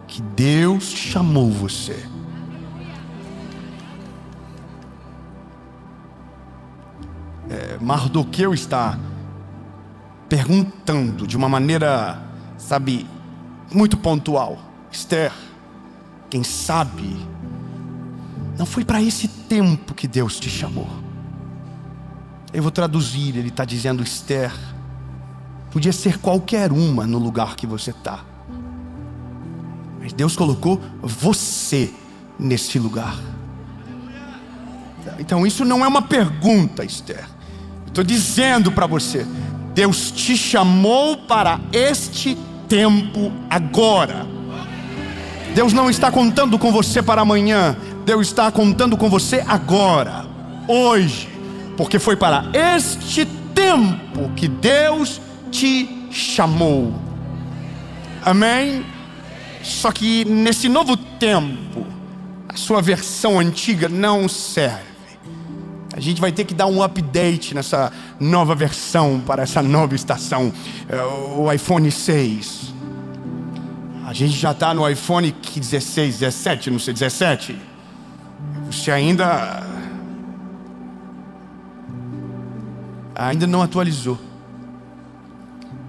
que Deus chamou você. Mardoqueu está perguntando de uma maneira, sabe, muito pontual: Esther, quem sabe não foi para esse tempo que Deus te chamou. Eu vou traduzir, ele está dizendo: Esther, podia ser qualquer uma no lugar que você está, mas Deus colocou você nesse lugar. Então isso não é uma pergunta, Esther. Estou dizendo para você, Deus te chamou para este tempo agora. Deus não está contando com você para amanhã. Deus está contando com você agora, hoje, porque foi para este tempo que Deus te chamou. Amém? Só que nesse novo tempo, a sua versão antiga não serve. A gente vai ter que dar um update nessa nova versão para essa nova estação, o iPhone 6. A gente já está no iPhone 16, 17, não sei, 17. Você ainda não atualizou.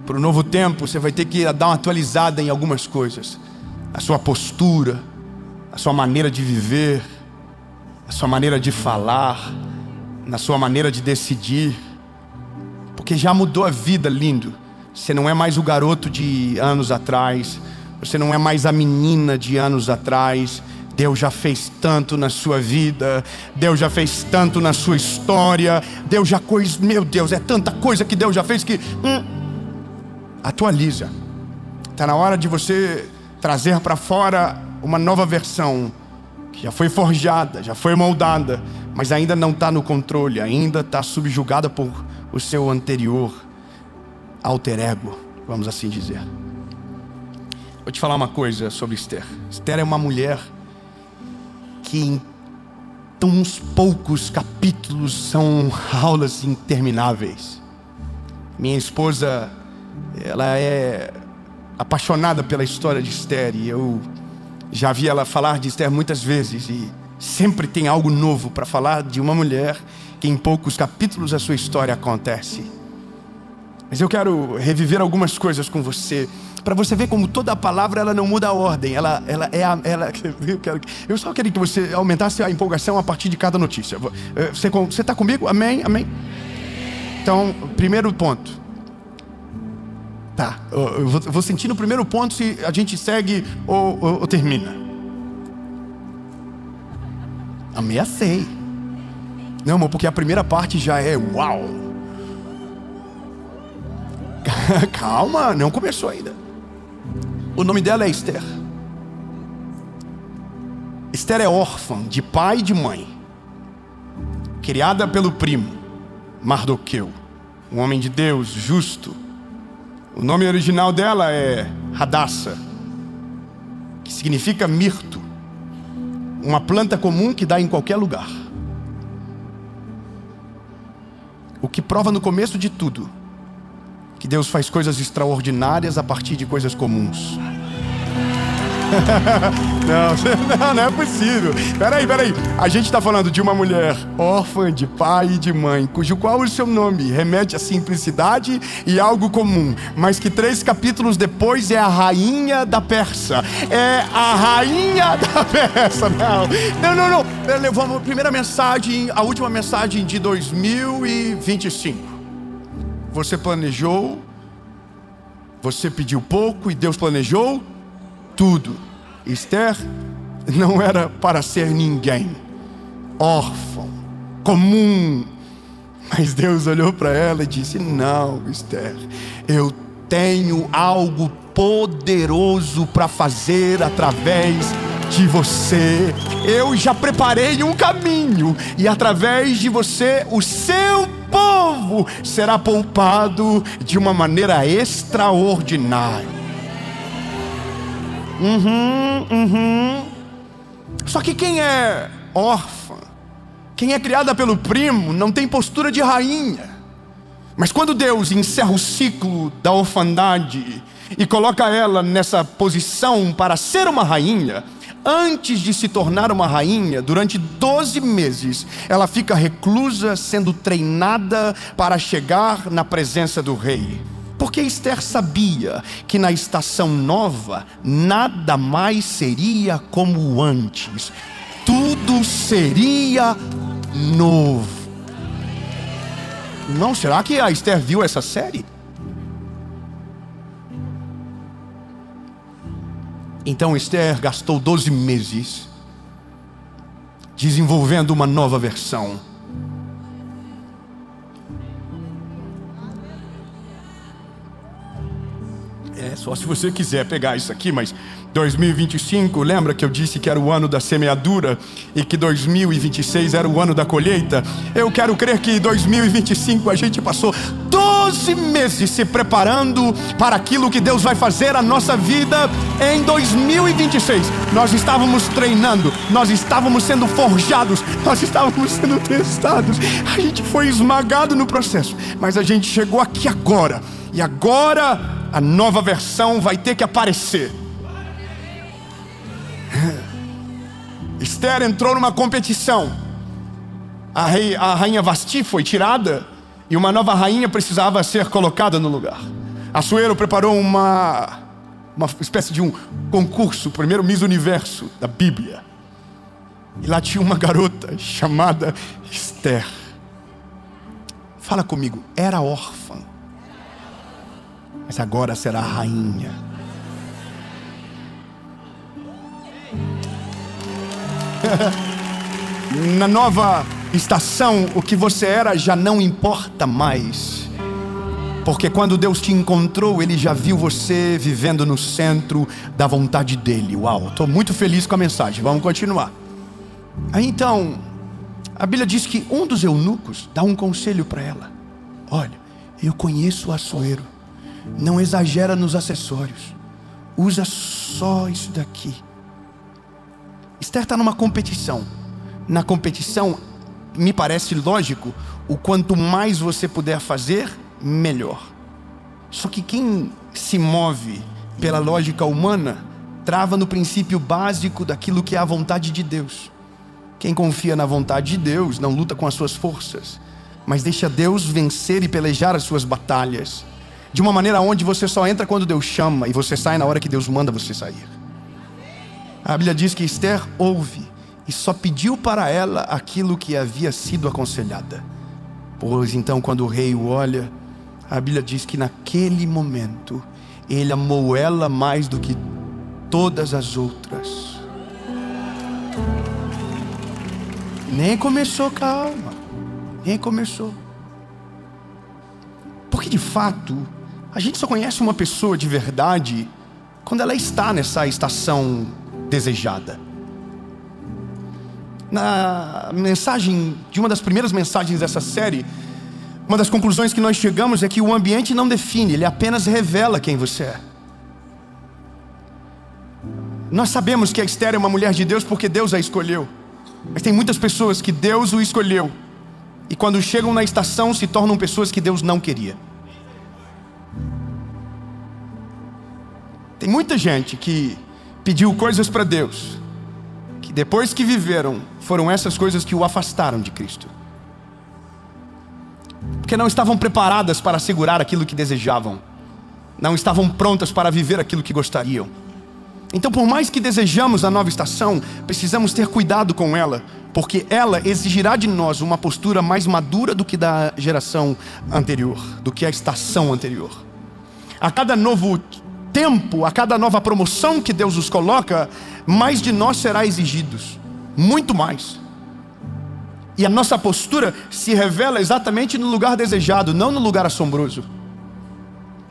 Para o novo tempo, você vai ter que dar uma atualizada em algumas coisas. A sua postura, a sua maneira de viver, a sua maneira de falar, na sua maneira de decidir. Porque já mudou a vida, lindo. Você não é mais o garoto de anos atrás. Você não é mais a menina de anos atrás. Deus já fez tanto na sua vida. Deus já fez tanto na sua história. Deus já meu Deus, é tanta coisa que Deus já fez que... Atualiza. Está na hora de você trazer para fora uma nova versão que já foi forjada, já foi moldada, mas ainda não está no controle, ainda está subjugada por o seu anterior alter ego, vamos assim dizer. Vou te falar uma coisa sobre Esther. Esther é uma mulher que em uns poucos capítulos são aulas intermináveis. Minha esposa, ela é apaixonada pela história de Esther, e eu já vi ela falar de Esther muitas vezes, e sempre tem algo novo para falar de uma mulher que em poucos capítulos a sua história acontece. Mas eu quero reviver algumas coisas com você, para você ver como toda a palavra ela não muda a ordem. Eu só queria que você aumentasse a empolgação a partir de cada notícia. Você está comigo? Amém? Amém? Então, primeiro ponto. Tá, eu vou sentir no primeiro ponto se a gente segue ou termina. Ameacei. Não, amor, porque a primeira parte já é uau. Calma, não começou ainda. O nome dela é Esther. Esther é órfã de pai e de mãe, criada pelo primo Mardoqueu, um homem de Deus, justo. O nome original dela é Hadassah, que significa mirto, uma planta comum que dá em qualquer lugar. O que prova no começo de tudo que Deus faz coisas extraordinárias a partir de coisas comuns. Não é possível. Peraí. A gente está falando de uma mulher órfã de pai e de mãe, cujo qual o seu nome remete à simplicidade e algo comum, mas que 3 capítulos depois é a rainha da Pérsia. É a rainha da Pérsia. Não. Vamos, primeira mensagem, a última mensagem de 2025. Você planejou, você pediu pouco e Deus planejou tudo. Esther não era para ser ninguém, órfão, comum. Mas Deus olhou para ela e disse: não, Esther, eu tenho algo poderoso para fazer através de você. Eu já preparei um caminho, e através de você o seu povo será poupado de uma maneira extraordinária. Só que quem é órfã, quem é criada pelo primo, não tem postura de rainha. Mas quando Deus encerra o ciclo da orfandade e coloca ela nessa posição para ser uma rainha, antes de se tornar uma rainha, durante 12 meses, ela fica reclusa, sendo treinada para chegar na presença do rei. Porque Esther sabia que na estação nova, nada mais seria como antes. Tudo seria novo. Não, será que a Esther viu essa série? Então Esther gastou 12 meses desenvolvendo uma nova versão. Só se você quiser pegar isso aqui, mas 2025, lembra que eu disse que era o ano da semeadura e que 2026 era o ano da colheita? Eu quero crer que 2025 a gente passou 12 meses se preparando para aquilo que Deus vai fazer na nossa vida em 2026. Nós estávamos treinando, nós estávamos sendo forjados, nós estávamos sendo testados. A gente foi esmagado no processo, mas a gente chegou aqui agora. E agora a nova versão vai ter que aparecer. Esther entrou numa competição. A rainha Vasti foi tirada e uma nova rainha precisava ser colocada no lugar. Assuero preparou uma espécie de um concurso, o primeiro Miss Universo da Bíblia. E lá tinha uma garota chamada Esther. Fala comigo, era órfã, mas agora será rainha. Na nova estação, o que você era já não importa mais, porque quando Deus te encontrou, Ele já viu você vivendo no centro da vontade dEle. Uau, estou muito feliz com a mensagem, vamos continuar. Aí então, a Bíblia diz que um dos eunucos dá um conselho para ela: olha, eu conheço o Assuero, não exagera nos acessórios, usa só isso daqui. Esther está numa competição. Na competição, me parece lógico, o quanto mais você puder fazer, melhor. Só que quem se move pela lógica humana trava no princípio básico daquilo que é a vontade de Deus. Quem confia na vontade de Deus não luta com as suas forças, mas deixa Deus vencer e pelejar as suas batalhas, de uma maneira onde você só entra quando Deus chama e você sai na hora que Deus manda você sair. A Bíblia diz que Esther ouve e só pediu para ela aquilo que havia sido aconselhada. Pois então, quando o rei o olha, a Bíblia diz que naquele momento ele amou ela mais do que todas as outras. Nem começou, calma, nem começou. Porque de fato, a gente só conhece uma pessoa de verdade quando ela está nessa estação desejada. Na mensagem, de uma das primeiras mensagens dessa série, uma das conclusões que nós chegamos é que o ambiente não define, ele apenas revela quem você é. Nós sabemos que a Esther é uma mulher de Deus porque Deus a escolheu. Mas tem muitas pessoas que Deus o escolheu e quando chegam na estação se tornam pessoas que Deus não queria. Tem muita gente que pediu coisas para Deus, que depois que viveram, foram essas coisas que o afastaram de Cristo. Porque não estavam preparadas para segurar aquilo que desejavam, não estavam prontas para viver aquilo que gostariam. Então, por mais que desejamos a nova estação, precisamos ter cuidado com ela, porque ela exigirá de nós uma postura mais madura do que da geração anterior, do que a estação anterior. A cada novo tempo, a cada nova promoção que Deus nos coloca, mais de nós será exigido, muito mais. E a nossa postura se revela exatamente no lugar desejado, não no lugar assombroso.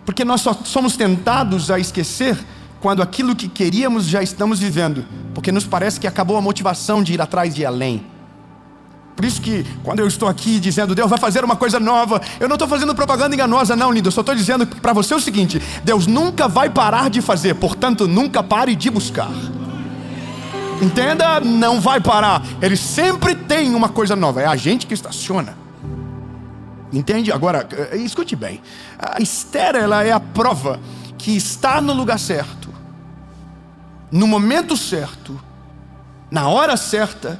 Porque nós só somos tentados a esquecer quando aquilo que queríamos já estamos vivendo, porque nos parece que acabou a motivação de ir atrás de ir além. Por isso que quando eu estou aqui dizendo Deus vai fazer uma coisa nova, eu não estou fazendo propaganda enganosa não, lindo. Eu só estou dizendo para você o seguinte: Deus nunca vai parar de fazer, portanto nunca pare de buscar. Entenda, não vai parar. Ele sempre tem uma coisa nova, é a gente que estaciona. Entende? Agora, escute bem. A Esther, ela é a prova que está no lugar certo, no momento certo, na hora certa,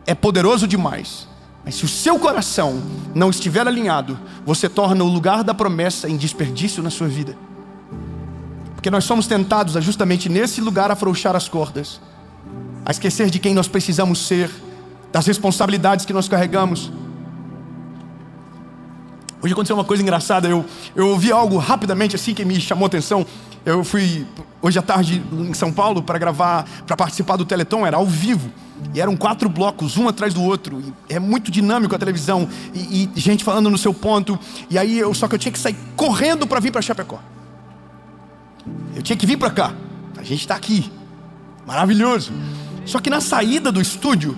é poderoso demais. Mas se o seu coração não estiver alinhado, você torna o lugar da promessa em desperdício na sua vida. Porque nós somos tentados a justamente nesse lugar afrouxar as cordas, a esquecer de quem nós precisamos ser, das responsabilidades que nós carregamos. Hoje aconteceu uma coisa engraçada, eu ouvi algo rapidamente assim que me chamou a atenção. Eu fui hoje à tarde em São Paulo para participar do Teleton, era ao vivo. E eram 4 blocos, um atrás do outro. E é muito dinâmico a televisão. E gente falando no seu ponto. E aí só que eu tinha que sair correndo para vir para Chapecó. Eu tinha que vir para cá. A gente está aqui. Maravilhoso. Só que na saída do estúdio,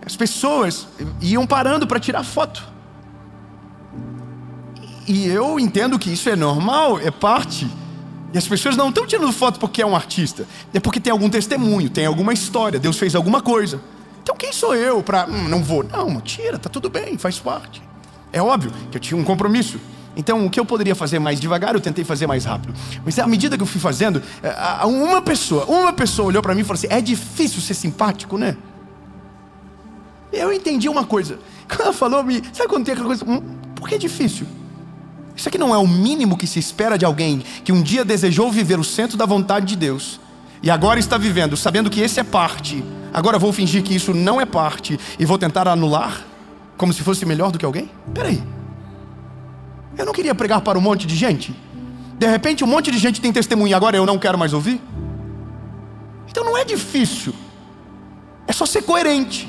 as pessoas iam parando para tirar foto. E eu entendo que isso é normal, é parte. E as pessoas não estão tirando foto porque é um artista. É porque tem algum testemunho, tem alguma história, Deus fez alguma coisa. Então quem sou eu para... não vou. Não, tira, tá tudo bem, faz parte. É óbvio que eu tinha um compromisso. Então o que eu poderia fazer mais devagar, eu tentei fazer mais rápido. Mas à medida que eu fui fazendo, uma pessoa olhou para mim e falou assim: é difícil ser simpático, né? Eu entendi uma coisa. Quando ela falou, sabe quando tem aquela coisa? Por que é difícil? Isso aqui não é o mínimo que se espera de alguém que um dia desejou viver o centro da vontade de Deus e agora está vivendo, sabendo que esse é parte. Agora vou fingir que isso não é parte e vou tentar anular como se fosse melhor do que alguém? Peraí, eu não queria pregar para um monte de gente. De repente um monte de gente tem testemunho e agora eu não quero mais ouvir. Então não é difícil, é só ser coerente.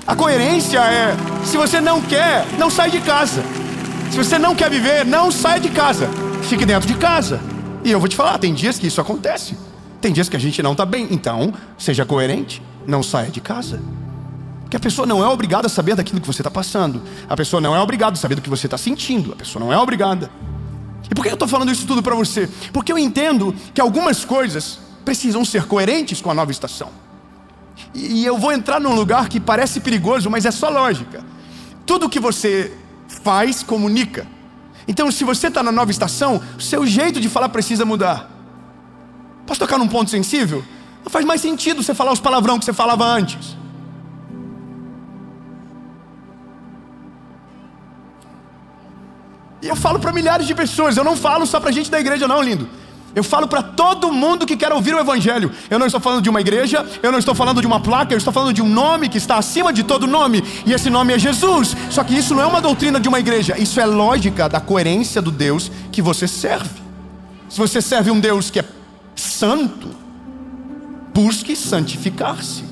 A coerência é: se você não quer, não sai de casa. Se você não quer viver, não saia de casa. Fique dentro de casa. E eu vou te falar, tem dias que isso acontece. Tem dias que a gente não está bem. Então, seja coerente, não saia de casa. Porque a pessoa não é obrigada a saber daquilo que você está passando. A pessoa não é obrigada a saber do que você está sentindo. A pessoa não é obrigada. E por que eu estou falando isso tudo para você? Porque eu entendo que algumas coisas precisam ser coerentes com a nova estação. E eu vou entrar num lugar que parece perigoso, mas é só lógica. Tudo que você faz, comunica. Então se você está na nova estação, o seu jeito de falar precisa mudar. Posso tocar num ponto sensível? Não faz mais sentido você falar os palavrão que você falava antes. E eu falo para milhares de pessoas. Eu não falo só para gente da igreja não, lindo. Eu falo para todo mundo que quer ouvir o evangelho. Eu não estou falando de uma igreja, eu não estou falando de uma placa, eu estou falando de um nome que está acima de todo nome. E esse nome é Jesus. Só que isso não é uma doutrina de uma igreja. Isso é lógica da coerência do Deus que você serve. Se você serve um Deus que é santo, busque santificar-se.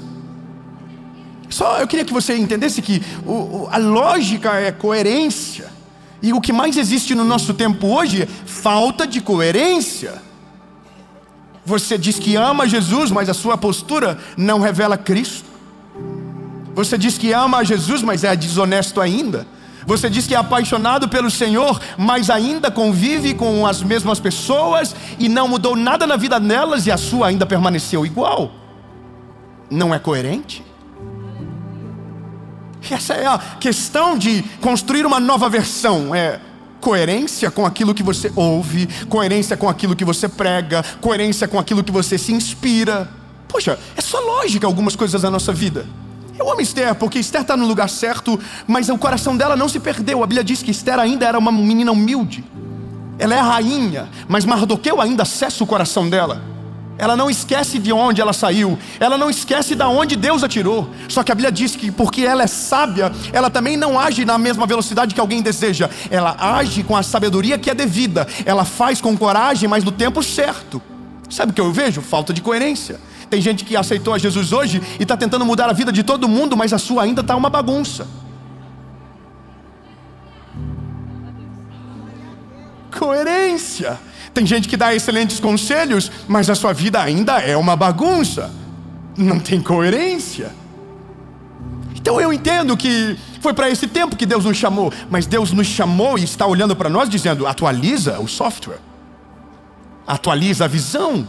Só eu queria que você entendesse que a lógica é coerência. E o que mais existe no nosso tempo hoje é falta de coerência. Você diz que ama Jesus, mas a sua postura não revela Cristo. Você diz que ama a Jesus, mas é desonesto ainda. Você diz que é apaixonado pelo Senhor, mas ainda convive com as mesmas pessoas e não mudou nada na vida delas e a sua ainda permaneceu igual. Não é coerente? Essa é a questão de construir uma nova versão. É coerência com aquilo que você ouve, coerência com aquilo que você prega, coerência com aquilo que você se inspira. Poxa, é só lógica algumas coisas da nossa vida. Eu amo Esther porque Esther está no lugar certo, mas o coração dela não se perdeu. A Bíblia diz que Esther ainda era uma menina humilde. Ela é a rainha, mas Mardoqueu ainda acessa o coração dela. Ela não esquece de onde ela saiu. Ela não esquece de onde Deus a tirou. Só que a Bíblia diz que porque ela é sábia, ela também não age na mesma velocidade que alguém deseja. Ela age com a sabedoria que é devida. Ela faz com coragem, mas no tempo certo. Sabe o que eu vejo? Falta de coerência. Tem gente que aceitou a Jesus hoje e está tentando mudar a vida de todo mundo, mas a sua ainda está uma bagunça. Coerência. Tem gente que dá excelentes conselhos, mas a sua vida ainda é uma bagunça. Não tem coerência. Então eu entendo que foi para esse tempo que Deus nos chamou. Mas Deus nos chamou e está olhando para nós dizendo: atualiza o software. Atualiza a visão.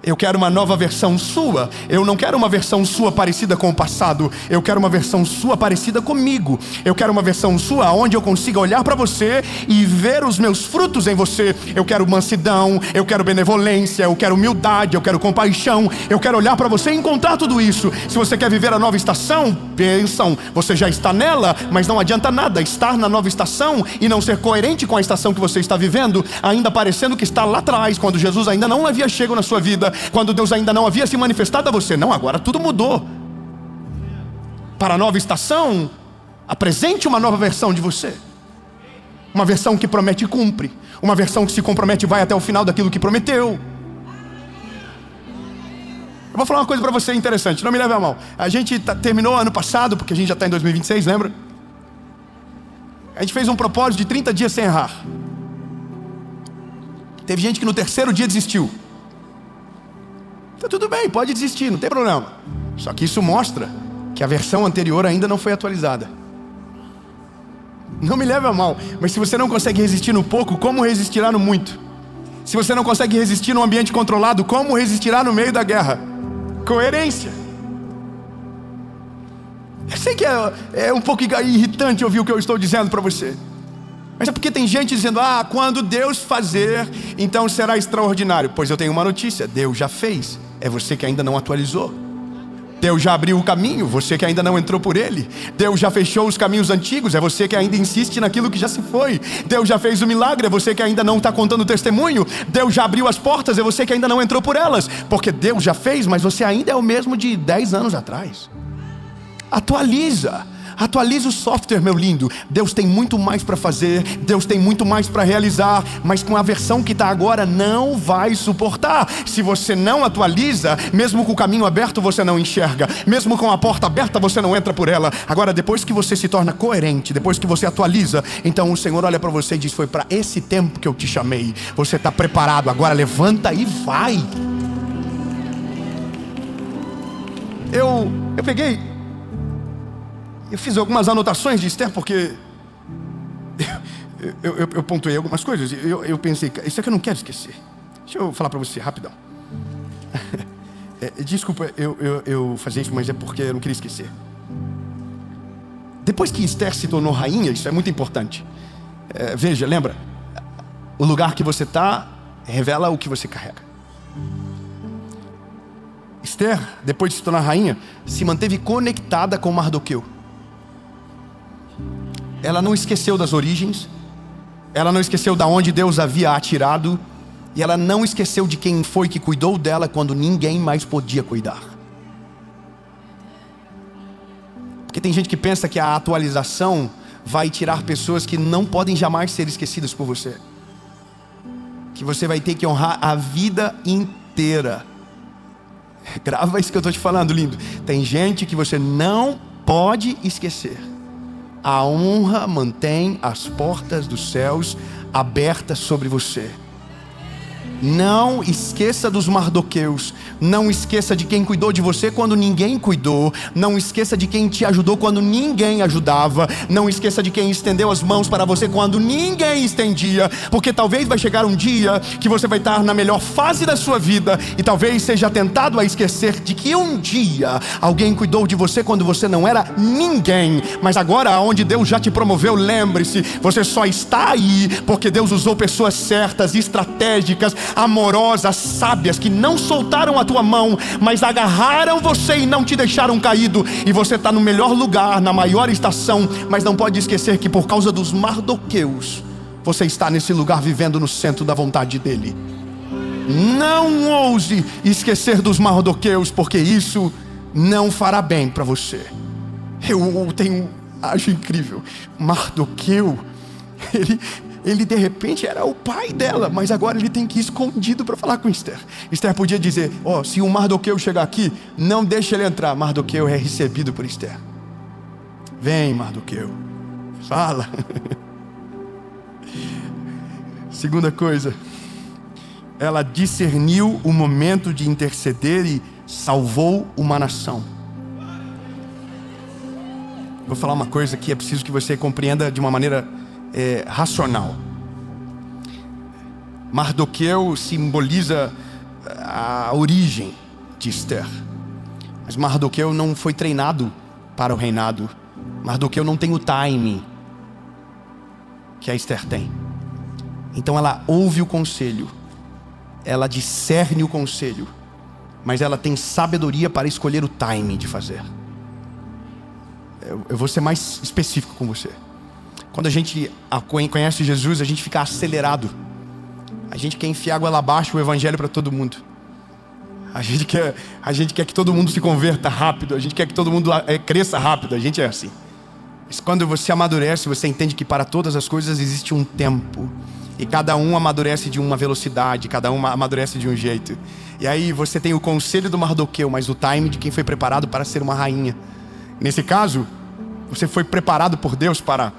Eu quero uma nova versão sua. Eu não quero uma versão sua parecida com o passado. Eu quero uma versão sua parecida comigo. Eu quero uma versão sua onde eu consiga olhar para você e ver os meus frutos em você. Eu quero mansidão, eu quero benevolência, eu quero humildade, eu quero compaixão. Eu quero olhar para você e encontrar tudo isso. Se você quer viver a nova estação, bênção, você já está nela, mas não adianta nada estar na nova estação e não ser coerente com a estação que você está vivendo, ainda parecendo que está lá atrás, quando Jesus ainda não havia chegado na sua vida, quando Deus ainda não havia se manifestado a você. Não, agora tudo mudou. Para a nova estação, apresente uma nova versão de você. Uma versão que promete e cumpre. Uma versão que se compromete e vai até o final daquilo que prometeu. Eu vou falar uma coisa para você interessante, não me leve a mal. A gente terminou ano passado, porque a gente já está em 2026, lembra? A gente fez um propósito de 30 dias sem errar. Teve gente que no terceiro dia desistiu. Então tudo bem, pode desistir, não tem problema. Só que isso mostra que a versão anterior ainda não foi atualizada. Não me leve a mal, mas se você não consegue resistir no pouco, como resistirá no muito? Se você não consegue resistir num ambiente controlado, como resistirá no meio da guerra? Coerência. Eu sei que é um pouco irritante ouvir o que eu estou dizendo para você, mas é porque tem gente dizendo: quando Deus fazer, então será extraordinário. Pois eu tenho uma notícia: Deus já fez, é você que ainda não atualizou. Deus já abriu o caminho, você que ainda não entrou por ele. Deus já fechou os caminhos antigos, é você que ainda insiste naquilo que já se foi. Deus já fez o milagre, é você que ainda não está contando o testemunho. Deus já abriu as portas, é você que ainda não entrou por elas. Porque Deus já fez, mas você ainda é o mesmo de 10 anos atrás. Atualiza o software, meu lindo. Deus tem muito mais para fazer, Deus tem muito mais para realizar, mas com a versão que está agora não vai suportar. Se você não atualiza, mesmo com o caminho aberto você não enxerga, mesmo com a porta aberta você não entra por ela. Agora, depois que você se torna coerente, depois que você atualiza, então o Senhor olha para você e diz: foi para esse tempo que eu te chamei, você está preparado, agora levanta e vai. Eu fiz algumas anotações de Esther, porque eu pontuei algumas coisas. Eu pensei: isso aqui eu não quero esquecer. Deixa eu falar para você rapidão. Desculpa eu fazer isso, mas é porque eu não queria esquecer. Depois que Esther se tornou rainha, isso é muito importante. Veja, lembra? O lugar que você está revela o que você carrega. Esther, depois de se tornar rainha, se manteve conectada com Mardoqueu. Ela não esqueceu das origens, ela não esqueceu de onde Deus havia atirado, e ela não esqueceu de quem foi que cuidou dela quando ninguém mais podia cuidar. Porque tem gente que pensa que a atualização vai tirar pessoas que não podem jamais ser esquecidas por você, que você vai ter que honrar a vida inteira. Grava isso que eu estou te falando, lindo. Tem gente que você não pode esquecer. A honra mantém as portas dos céus abertas sobre você. Não esqueça dos Mardoqueus. Não esqueça de quem cuidou de você quando ninguém cuidou. Não esqueça de quem te ajudou quando ninguém ajudava. Não esqueça de quem estendeu as mãos para você quando ninguém estendia. Porque talvez vai chegar um dia que você vai estar na melhor fase da sua vida, e talvez seja tentado a esquecer de que um dia alguém cuidou de você quando você não era ninguém. Mas agora, onde Deus já te promoveu, lembre-se, você só está aí porque Deus usou pessoas certas, estratégicas, amorosas, sábias, que não soltaram a tua mão, mas agarraram você e não te deixaram caído. E você está no melhor lugar, na maior estação, mas não pode esquecer que por causa dos Mardoqueus, você está nesse lugar vivendo no centro da vontade dele. Não ouse esquecer dos Mardoqueus, porque isso não fará bem para você. Acho incrível. Mardoqueu, ele de repente era o pai dela, mas agora ele tem que ir escondido para falar com Esther. Esther podia dizer: se o Mardoqueu chegar aqui, não deixa ele entrar. Mardoqueu é recebido por Esther. Vem, Mardoqueu, fala. Segunda coisa, ela discerniu o momento de interceder e salvou uma nação. Vou falar uma coisa que é preciso que você compreenda de uma maneira racional. Mardoqueu simboliza a origem de Esther, mas Mardoqueu não foi treinado para o reinado. Mardoqueu não tem o timing que a Esther tem. Então ela ouve o conselho, ela discerne o conselho, mas ela tem sabedoria para escolher o timing de fazer. Eu vou ser mais específico com você. Quando a gente conhece Jesus, a gente fica acelerado. A gente quer enfiar água lá abaixo o evangelho para todo mundo. A gente quer que todo mundo se converta rápido. A gente quer que todo mundo cresça rápido. A gente é assim. Mas quando você amadurece, você entende que para todas as coisas existe um tempo. E cada um amadurece de uma velocidade, cada um amadurece de um jeito. E aí você tem o conselho do Mardoqueu, mas o time de quem foi preparado para ser uma rainha. Nesse caso, você foi preparado por Deus para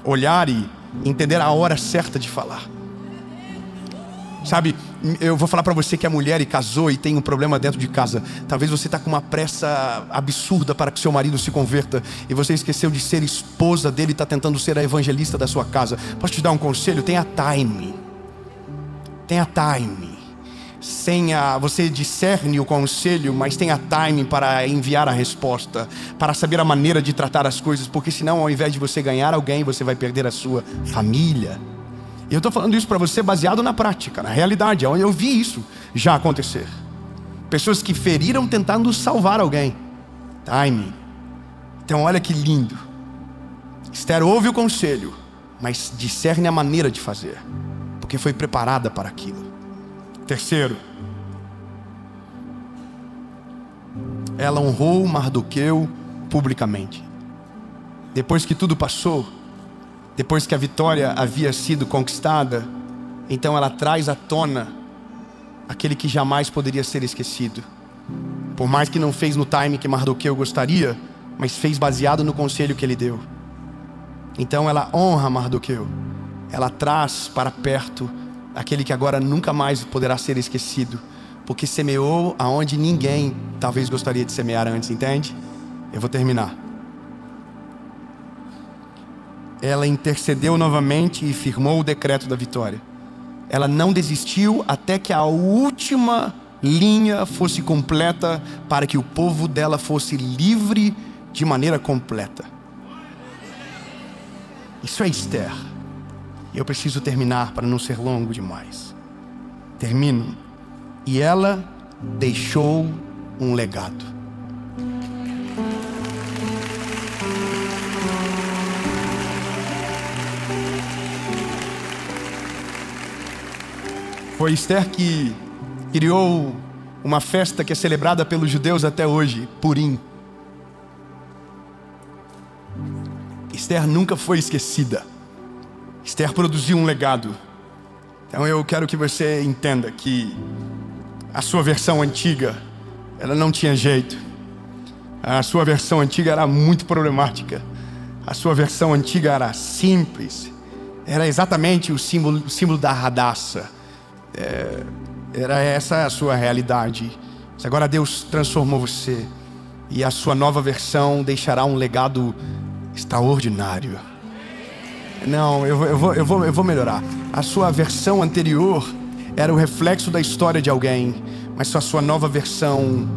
olhar e entender a hora certa de falar. Sabe, eu vou falar para você que é mulher e casou e tem um problema dentro de casa. Talvez você está com uma pressa absurda para que seu marido se converta e você esqueceu de ser esposa dele e está tentando ser a evangelista da sua casa. Posso te dar um conselho? Tenha time. Tenha time. Você discerne o conselho, mas tenha time para enviar a resposta, para saber a maneira de tratar as coisas, porque senão, ao invés de você ganhar alguém, você vai perder a sua família. E eu estou falando isso para você baseado na prática, na realidade, onde eu vi isso já acontecer. Pessoas que feriram tentando salvar alguém. Time. Então olha que lindo. Esther ouve o conselho, mas discerne a maneira de fazer, porque foi preparada para aquilo. Terceiro, ela honrou Mardoqueu publicamente. Depois que tudo passou, depois que a vitória havia sido conquistada, então ela traz à tona aquele que jamais poderia ser esquecido. Por mais que não fez no time que Mardoqueu gostaria, mas fez baseado no conselho que ele deu. Então ela honra Mardoqueu. Ela traz para perto aquele que agora nunca mais poderá ser esquecido, porque semeou aonde ninguém talvez gostaria de semear antes, entende? Eu vou terminar. Ela intercedeu novamente e firmou o decreto da vitória. Ela não desistiu até que a última linha fosse completa, para que o povo dela fosse livre de maneira completa. Isso é Esther. Eu preciso terminar para não ser longo demais. Termino. E ela deixou um legado. Foi Esther que criou uma festa que é celebrada pelos judeus até hoje, Purim. Esther nunca foi esquecida. Esther produziu um legado. Então eu quero que você entenda que a sua versão antiga, ela não tinha jeito. A sua versão antiga era muito problemática. A sua versão antiga era simples. Era exatamente o símbolo da Hadassah. Era essa a sua realidade. Mas agora Deus transformou você, e a sua nova versão deixará um legado extraordinário. Não, eu vou melhorar. A sua versão anterior era o reflexo da história de alguém, mas a sua nova versão,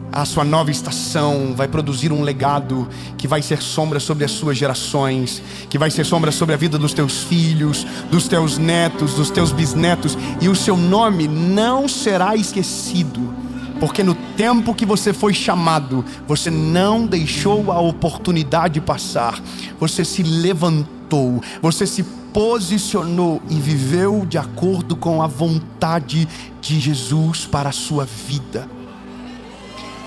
a sua nova estação vai produzir um legado que vai ser sombra sobre as suas gerações, que vai ser sombra sobre a vida dos teus filhos, dos teus netos, dos teus bisnetos, e o seu nome não será esquecido, porque no tempo que você foi chamado, você não deixou a oportunidade passar, você se levantou, você se posicionou e viveu de acordo com a vontade de Jesus para a sua vida.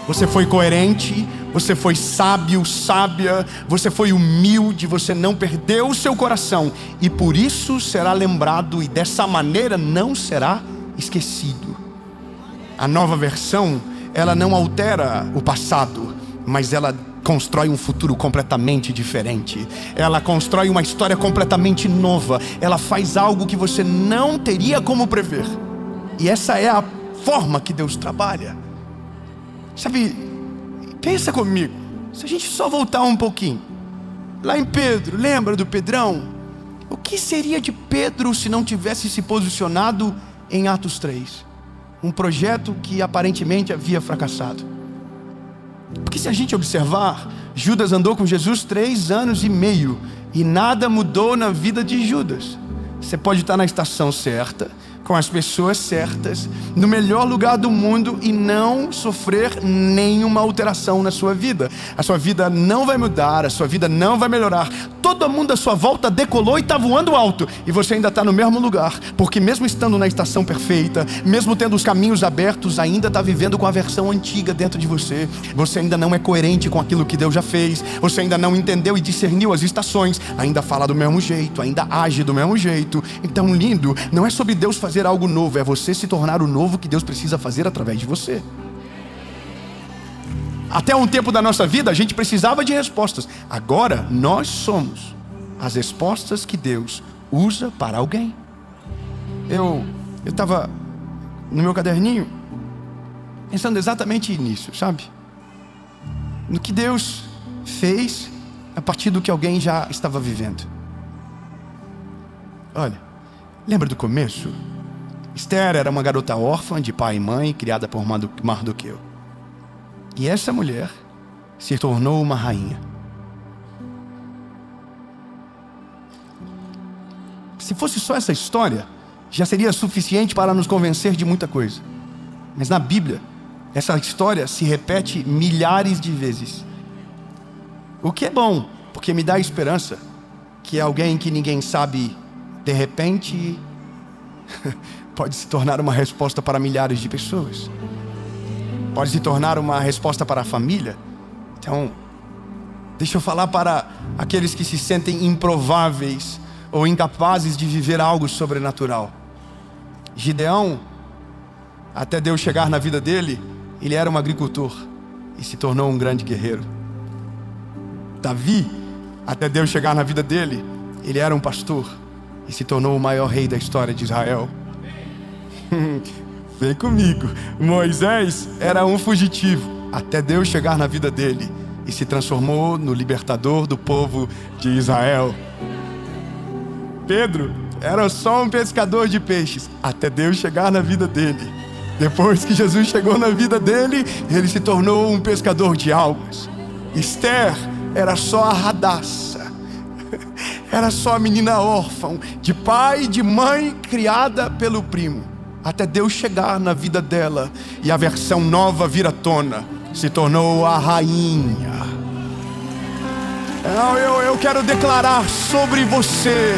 Você foi coerente, você foi sábio, sábia, você foi humilde, você não perdeu o seu coração, e por isso será lembrado, e dessa maneira não será esquecido. A nova versão, ela não altera o passado, mas ela constrói um futuro completamente diferente. Ela constrói uma história completamente nova. Ela faz algo que você não teria como prever. E essa é a forma que Deus trabalha. Sabe, pensa comigo, se a gente só voltar um pouquinho, lá em Pedro, lembra do Pedrão? O que seria de Pedro se não tivesse se posicionado em Atos 3? Um projeto que aparentemente havia fracassado. Porque se a gente observar, Judas andou com Jesus 3 anos e meio, e nada mudou na vida de Judas. Você pode estar na estação certa, com as pessoas certas, no melhor lugar do mundo, e não sofrer nenhuma alteração na sua vida. A sua vida não vai mudar, a sua vida não vai melhorar. Todo mundo à sua volta decolou e está voando alto, e você ainda está no mesmo lugar, porque mesmo estando na estação perfeita, mesmo tendo os caminhos abertos, ainda está vivendo com a versão antiga dentro de você. Você ainda não é coerente com aquilo que Deus já fez, você ainda não entendeu e discerniu as estações, ainda fala do mesmo jeito, ainda age do mesmo jeito. Então, lindo, não é sobre Deus fazer algo novo, é você se tornar o novo que Deus precisa fazer através de você. Até um tempo da nossa vida a gente precisava de respostas. Agora nós somos as respostas que Deus usa para alguém. Eu Eu estava no meu caderninho pensando exatamente nisso, sabe? No que Deus fez a partir do que alguém já estava vivendo. Olha, lembra do começo? Esther era uma garota órfã de pai e mãe, criada por Mardoqueu. E essa mulher se tornou uma rainha. Se fosse só essa história, já seria suficiente para nos convencer de muita coisa. Mas na Bíblia, essa história se repete milhares de vezes. O que é bom, porque me dá esperança que alguém que ninguém sabe, de repente, pode se tornar uma resposta para milhares de pessoas. Pode se tornar uma resposta para a família. Então, deixa eu falar para aqueles que se sentem improváveis ou incapazes de viver algo sobrenatural. Gideão, até Deus chegar na vida dele, ele era um agricultor e se tornou um grande guerreiro. Davi, até Deus chegar na vida dele, ele era um pastor e se tornou o maior rei da história de Israel. Vem comigo. Moisés era um fugitivo até Deus chegar na vida dele e se transformou no libertador do povo de Israel. Pedro era só um pescador de peixes até Deus chegar na vida dele. Depois que Jesus chegou na vida dele, ele se tornou um pescador de almas. Esther era só a radaça, era só a menina órfã, de pai e de mãe, criada pelo primo, até Deus chegar na vida dela e a versão nova vir à tona, se tornou a rainha. Eu quero declarar sobre você: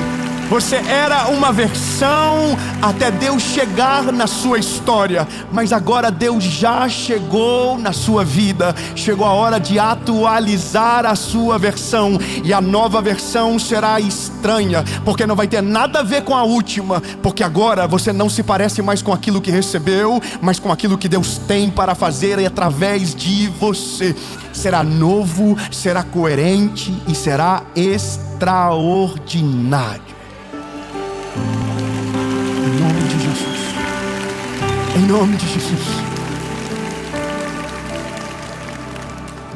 você era uma versão até Deus chegar na sua história, mas agora Deus já chegou na sua vida. Chegou a hora de atualizar a sua versão, e a nova versão será estranha, porque não vai ter nada a ver com a última, porque agora você não se parece mais com aquilo que recebeu, mas com aquilo que Deus tem para fazer através de você. Será novo, será coerente e será extraordinário. Em nome de Jesus. Em nome de Jesus.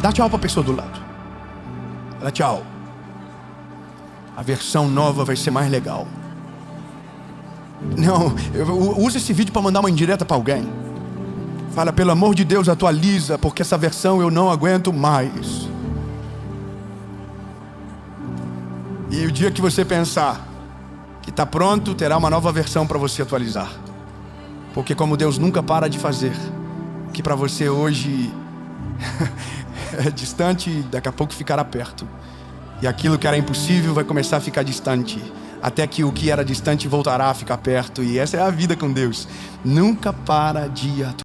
Dá tchau para a pessoa do lado. Dá tchau. A versão nova vai ser mais legal. Não, usa esse vídeo para mandar uma indireta para alguém. Fala: pelo amor de Deus, atualiza, porque essa versão eu não aguento mais. E o dia que você pensar que está pronto, terá uma nova versão para você atualizar. Porque como Deus nunca para de fazer, que para você hoje é distante, daqui a pouco ficará perto. E aquilo que era impossível vai começar a ficar distante, até que o que era distante voltará a ficar perto. E essa é a vida com Deus. Nunca para de atualizar.